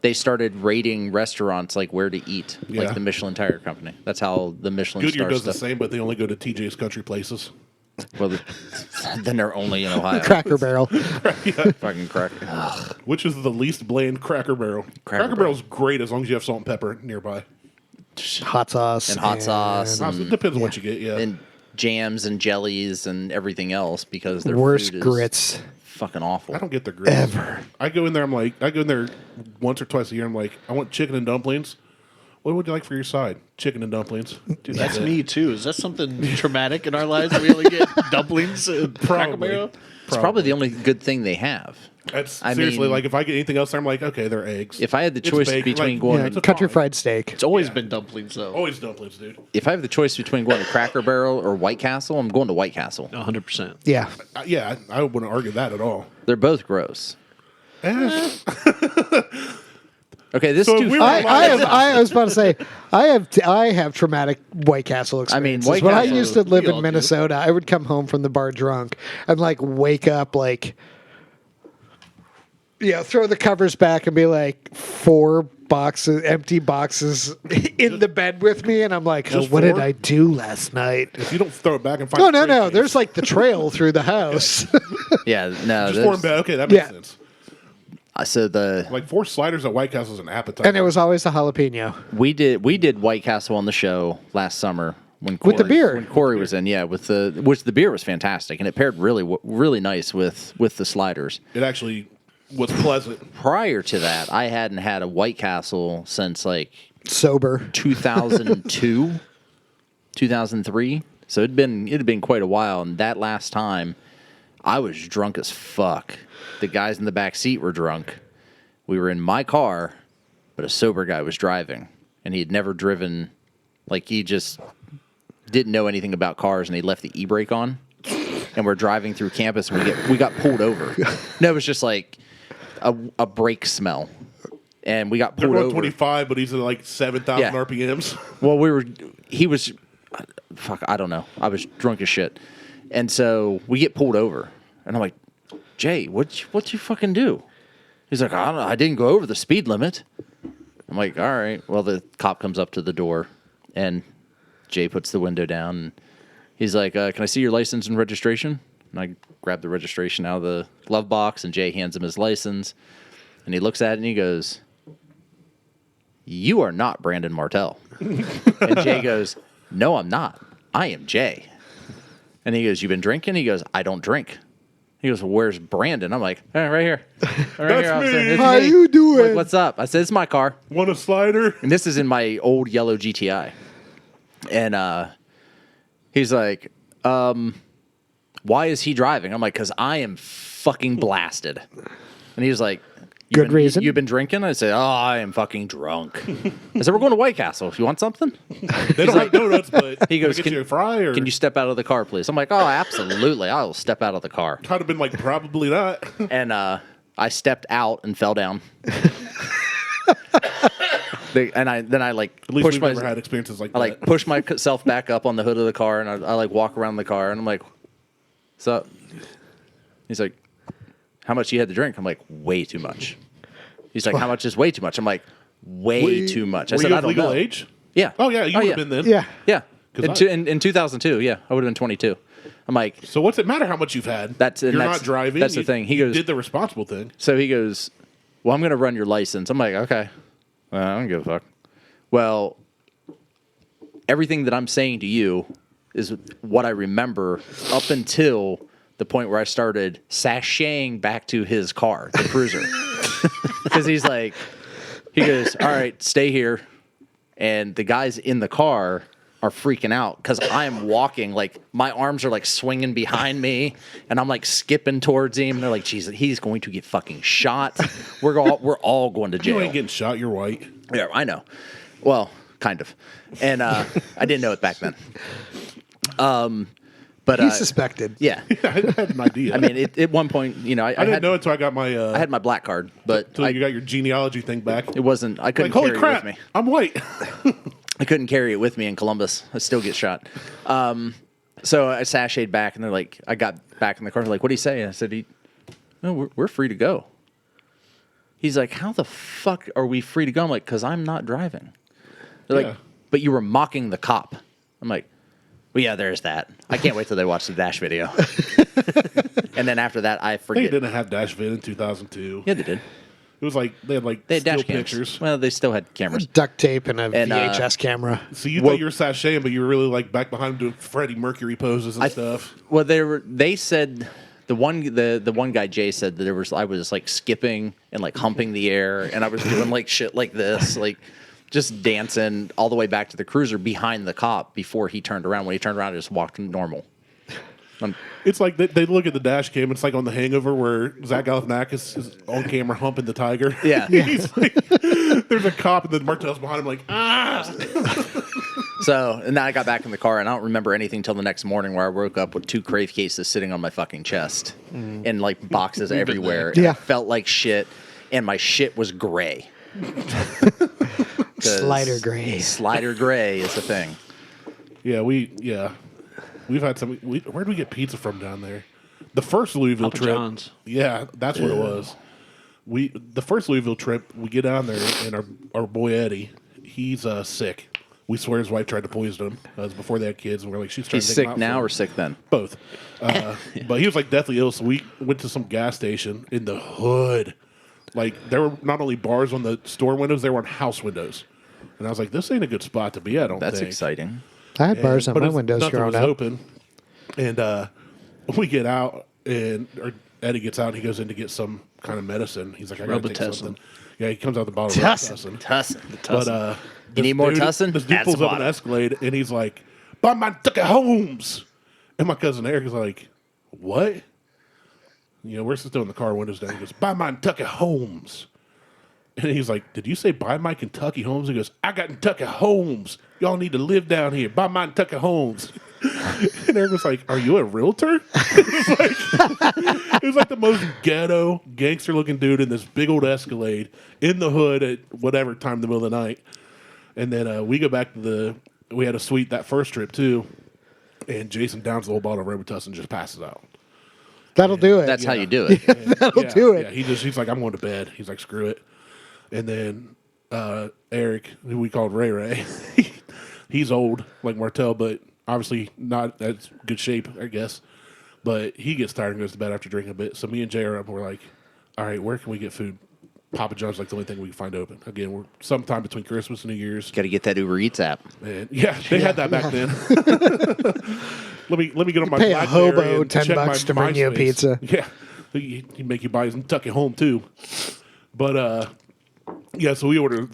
C: They started rating restaurants like where to eat,
A: Yeah.
C: like the Michelin Tire Company. That's how the Michelin
A: Goodyear
C: star
A: does the
C: stuff.
A: same, but they only go to TJ's Country Places.
C: Well, then they're only in Ohio.
B: Cracker Barrel.
C: Fucking crack.
A: Which is the least bland Cracker Barrel. Cracker Barrel's great as long as you have salt and pepper nearby.
B: Hot sauce.
C: And hot sauce.
A: It depends on what you get, yeah.
C: And jams and jellies and everything else because their
B: Worst
C: food is
B: grits.
C: fucking awful.
A: I don't get the grits.
B: Ever.
A: I go in there once or twice a year. I'm like, I want chicken and dumplings. What would you like for your side? Chicken and dumplings.
D: Dude, that's me, too. Is that something traumatic in our lives? We only get dumplings and Cracker Barrel?
C: It's probably the only good thing they have.
A: That's
C: I
A: seriously
C: mean-
A: like if I get anything else, I'm like, okay, they're eggs.
C: If I had the
A: It's
C: choice
A: bacon,
C: between
A: like,
C: going,
A: yeah, it's a
B: Country
A: fine.
B: fried steak.
D: It's always been dumplings, though.
A: Always dumplings, dude.
C: if I have the choice between going to Cracker Barrel or White Castle, I'm going to White Castle.
D: 100%.
B: Yeah.
A: Yeah, I wouldn't argue that at all.
C: They're both gross. Okay, this
A: So
C: too.
A: we were-
B: I was about to say I have traumatic White Castle
C: I mean,
B: experiences.
C: White
B: when I
C: Castle,
B: used to live
D: we all
B: in
D: do.
B: Minnesota, I would come home from the bar drunk and like wake up like throw the covers back and be like 4 empty boxes in the bed with me, and I'm like,
A: Just
B: what did
A: 4?
B: I do last night?
A: If you don't throw it back and find
B: No.
A: briefcase,
B: There's like the trail through the house.
C: yeah, no.
A: just 4 in bed. Okay, that makes
B: Yeah.
A: sense.
C: So the
A: Like 4 sliders at White Castle is an appetite.
B: And it was always the jalapeno.
C: we did White Castle on the show last summer when
B: With the beer.
C: when Corey was in. Yeah, which the beer was fantastic and it paired really nice with the sliders.
A: It actually was pleasant.
C: Prior to that, I hadn't had a White Castle since like
B: Sober.
C: 2002, 2003. So it had been quite a while. And that last time, I was drunk as fuck. The guys in the back seat were drunk. We were in my car, but a sober guy was driving, and he had never driven. Like, he just didn't know anything about cars, and he left the e-brake on. And we're driving through campus, and we got pulled over. No, it was just like a brake smell. And we got pulled over.
A: 25, but he's at like 7,000
C: Yeah.
A: RPMs.
C: Well, he was, fuck, I don't know. I was drunk as shit. And so we get pulled over. And I'm like, Jay, what'd you fucking do? He's like, I don't know. I didn't go over the speed limit. I'm like, all right. Well, the cop comes up to the door, and Jay puts the window down. And he's like, can I see your license and registration? And I grab the registration out of the glove box, and Jay hands him his license. And he looks at it, and he goes, you are not Brandon Martelle. And Jay goes, no, I'm not. I am Jay. And he goes, you been drinking? He goes, I don't drink. He goes, well, where's Brandon? I'm like, hey, right here. Right here, officer.
A: me.
C: It's
B: How
C: me.
B: you doing?
C: I'm like, what's up? I said, it's my car.
A: Want a slider?
C: And this is in my old yellow GTI. And he's like, why is he driving? I'm like, because I am fucking blasted. And he was like,
B: Good reason.
C: You've been drinking? I said, oh, I am fucking drunk. I said, we're going to White Castle. If you want something?
A: They don't have donuts, but
C: He goes,
A: can I get you a fry? Or
C: can you step out of the car, please? I'm like, oh, absolutely. I will step out of the car.
A: I'd have been like, probably not.
C: And I stepped out and fell down. And I like
A: At least
C: pushed
A: we've never had experiences like
C: I like
A: that.
C: push myself back up on the hood of the car, and I like walk around the car, and I'm like, what's up? He's like, how much you had to drink? I'm like, way too much. He's like, how much is way too much? I'm like, way too much. I
A: Were
C: said,
A: you
C: I
A: of
C: don't
A: legal
C: know.
A: age?
C: Yeah.
A: Oh, yeah, you would have been then.
B: Yeah.
C: Yeah.
A: 'Cause
C: In 2002, yeah, I would have been 22. I'm like,
A: So what's it matter how much you've had? You're not driving.
C: That's the
A: You-
C: thing. He
A: you
C: goes,
A: did the responsible thing.
C: so he goes, well, I'm going to run your license. I'm like, okay. Well, I don't give a fuck. Well, everything that I'm saying to you is what I remember up until the point where I started sashaying back to his car, the cruiser. Because he goes, all right, stay here. And the guys in the car are freaking out because I'm walking, like my arms are like swinging behind me, and I'm like skipping towards him. And they're like, Jesus, he's going to get fucking shot. We're all going to jail.
A: You ain't getting shot. You're white.
C: Yeah, I know. Well, kind of. And I didn't know it back then. But
B: He suspected.
C: yeah.
A: I had an idea.
C: I mean, at one point, you know, I
A: didn't
C: had
A: know it until I got my.
C: I had my black card, but
A: until you got your genealogy thing back.
C: it wasn't. I couldn't
A: Like, holy
C: carry
A: crap!
C: it with me.
A: I'm white.
C: I couldn't carry it with me in Columbus. I still get shot. So I sashayed back, and they're like, I got back in the car. They're like, what do you say? I said, no, we're free to go. He's like, how the fuck are we free to go? I'm like, because I'm not driving. They're
A: Yeah.
C: like, but you were mocking the cop. I'm like, well, yeah, there's that. I can't wait till they watch the Dash video. And then after that, I
A: They
C: forget.
A: didn't have Dash Vid in 2002.
C: Yeah, they did.
A: It was like they had
C: They had
A: still
C: dash cams.
A: pictures.
C: Well, they still had cameras.
B: Duct tape and a
C: And,
B: VHS camera.
A: So you thought you were sashaying, but you were really like back behind doing Freddie Mercury poses and stuff.
C: Well, they said the one guy Jay said that I was like skipping and like humping the air, and I was doing like shit like this, like just dancing all the way back to the cruiser behind the cop before he turned around. When he turned around, I just walked normal.
A: It's like they look at the dash cam. It's like on The Hangover where Zach Galifianakis is on camera humping the tiger.
C: Yeah.
A: He's like, there's a cop and then Martelle's behind him like, ah.
C: So, and then I got back in the car, and I don't remember anything till the next morning where I woke up with 2 crave cases sitting on my fucking chest and like boxes everywhere. And
B: Yeah.
C: I felt like shit, and my shit was gray. 'Cause
B: Slider gray.
C: Slider gray is the thing.
A: Yeah, we've had some. Where did we get pizza from down there? The first Louisville
D: Papa
A: trip.
D: John's.
A: Yeah, that's what it was. The first Louisville trip, we get down there, and our boy Eddie, he's sick. We swear his wife tried to poison him. It was before they had kids, and we're like, she's trying
C: He's
A: to take him
C: sick
A: out
C: now
A: for-
C: or sick then?
A: both. But he was like deathly ill, so we went to some gas station in the hood. Like there were not only bars on the store windows, there were on house windows, and I was like, this ain't a good spot to be. I don't
C: That's
A: think.
C: exciting.
B: I had bars on
A: But
B: my
A: it's-
B: windows
A: nothing
B: growing
A: was
B: up.
A: open, and we get out, and Eddie gets out and he goes in to get some kind of medicine. He's like, I gotta take
D: Robitussin.
A: something. Yeah, he comes out the bottle of Robitussin.
C: Tussin.
A: But
C: You need more Tussin?
A: This dude
C: That's
A: pulls up an
C: water.
A: Escalade and he's like, "Buy my Tucker Holmes." And my cousin Eric is like, "What?" You know, we're still in the car, windows down. He goes, "Buy my Kentucky Holmes." And he's like, "Did you say buy my Kentucky Homes?" He goes, "I got Kentucky Homes. Y'all need to live down here. Buy my Kentucky Homes." And Eric was like, "Are you a realtor?" It was like the most ghetto, gangster-looking dude in this big old Escalade in the hood at whatever time in the middle of the night. And then we go back to we had a suite that first trip too, and Jason downs the whole bottle of Robitussin and just passes out.
B: That'll do it.
C: That's how you do it.
B: That'll do it.
A: Yeah, he's like, "I'm going to bed." He's like, "Screw it." And then Eric, who we called Ray Ray, he's old like Martelle, but obviously not as good shape, I guess. But he gets tired and goes to bed after drinking a bit. So me and Jay are up and we're like, "All right, where can we get food?" Papa John's like the only thing we can find open. Again, we're sometime between Christmas and New Year's.
C: Got to get that Uber Eats app.
A: And yeah, they had that back then. let me get on my
B: Pay a
A: BlackBerry
B: hobo
A: and
B: $10
A: check my
B: to bring you a
A: MySpace.
B: pizza.
A: Yeah, he make you buy his Kentucky home too. But yeah, so we ordered,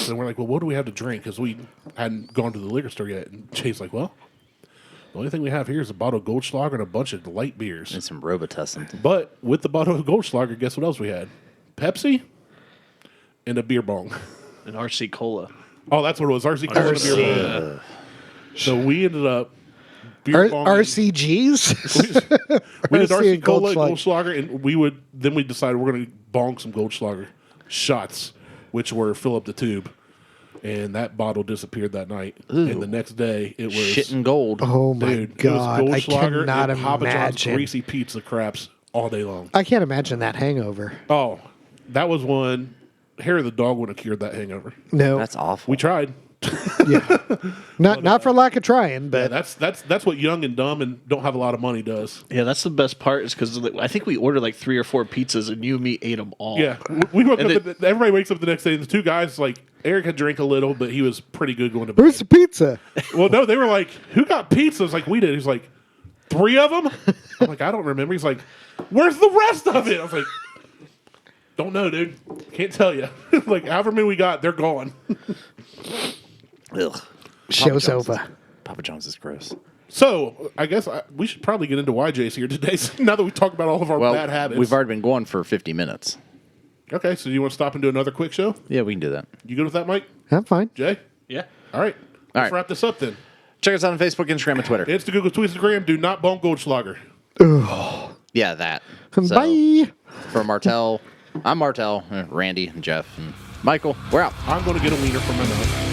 A: and we're like, "Well, what do we have to drink?" Because we hadn't gone to the liquor store yet. And Jay's like, "Well, the only thing we have here is a bottle of Goldschlager and a bunch of light beers."
C: And some Robitussin.
A: But with the bottle of Goldschlager, guess what else we had? Pepsi and a beer bong.
D: And RC Cola.
A: Oh, that's what it was. RC Cola and a beer bong. So we ended up beer bonging.
B: RCGs?
A: We did
B: RC
A: RC
B: and
A: Cola,
B: Goldschlager.
A: Goldschlager, and we decided we're going to bong some Goldschlager shots, which were fill up the tube. And that bottle disappeared that night. And the next day, it was
C: Shit and gold.
B: Oh my
A: dude,
B: god!
A: it was
B: I
A: Goldschlager
B: cannot
A: and Papa John's
B: imagine.
A: greasy pizza craps all day long.
B: I can't imagine that hangover.
A: Oh, that was one. Hair of the dog would have cured that hangover.
B: No,
C: That's awful.
A: We tried.
B: not for lack of trying,
A: Yeah,
B: but
A: that's what young and dumb and don't have a lot of money does.
D: Yeah, that's the best part is because I think we ordered like 3 or 4 pizzas and you and me ate them all.
A: Yeah, we woke
D: And
A: up. Everybody wakes up the next day, and the two guys, like Eric, had drank a little, but he was pretty good going to bed.
B: where's the pizza?
A: Well, no, they were like, "Who got pizza?" It's like we did. He's like, 3 of them. I'm like, I don't remember. He's like, "Where's the rest of it?" I was like, "Don't know, dude. Can't tell you." Like, however many we got, they're gone.
C: Ugh.
B: Show's
C: John's
B: over.
C: Papa John's is gross.
A: So I guess we should probably get into why Jay's here today. Now that we talked about all of our
C: Well,
A: bad habits,
C: we've already been going for 50 minutes.
A: Okay, so you want to stop and do another quick show?
C: Yeah, we can do that.
A: You good with that, Mike?
B: I'm fine.
A: Jay?
D: Yeah.
A: All right.
C: All
A: Let's
C: right.
A: wrap this up then.
C: Check us out on Facebook, Instagram, and Twitter.
A: Insta, Google, Instagram. Do not bone Goldschlager.
C: Yeah, that.
B: Bye.
C: For Martelle, I'm Martelle, Randy, and Jeff, and Michael. We're out.
A: I'm going to get a wiener from my mouth.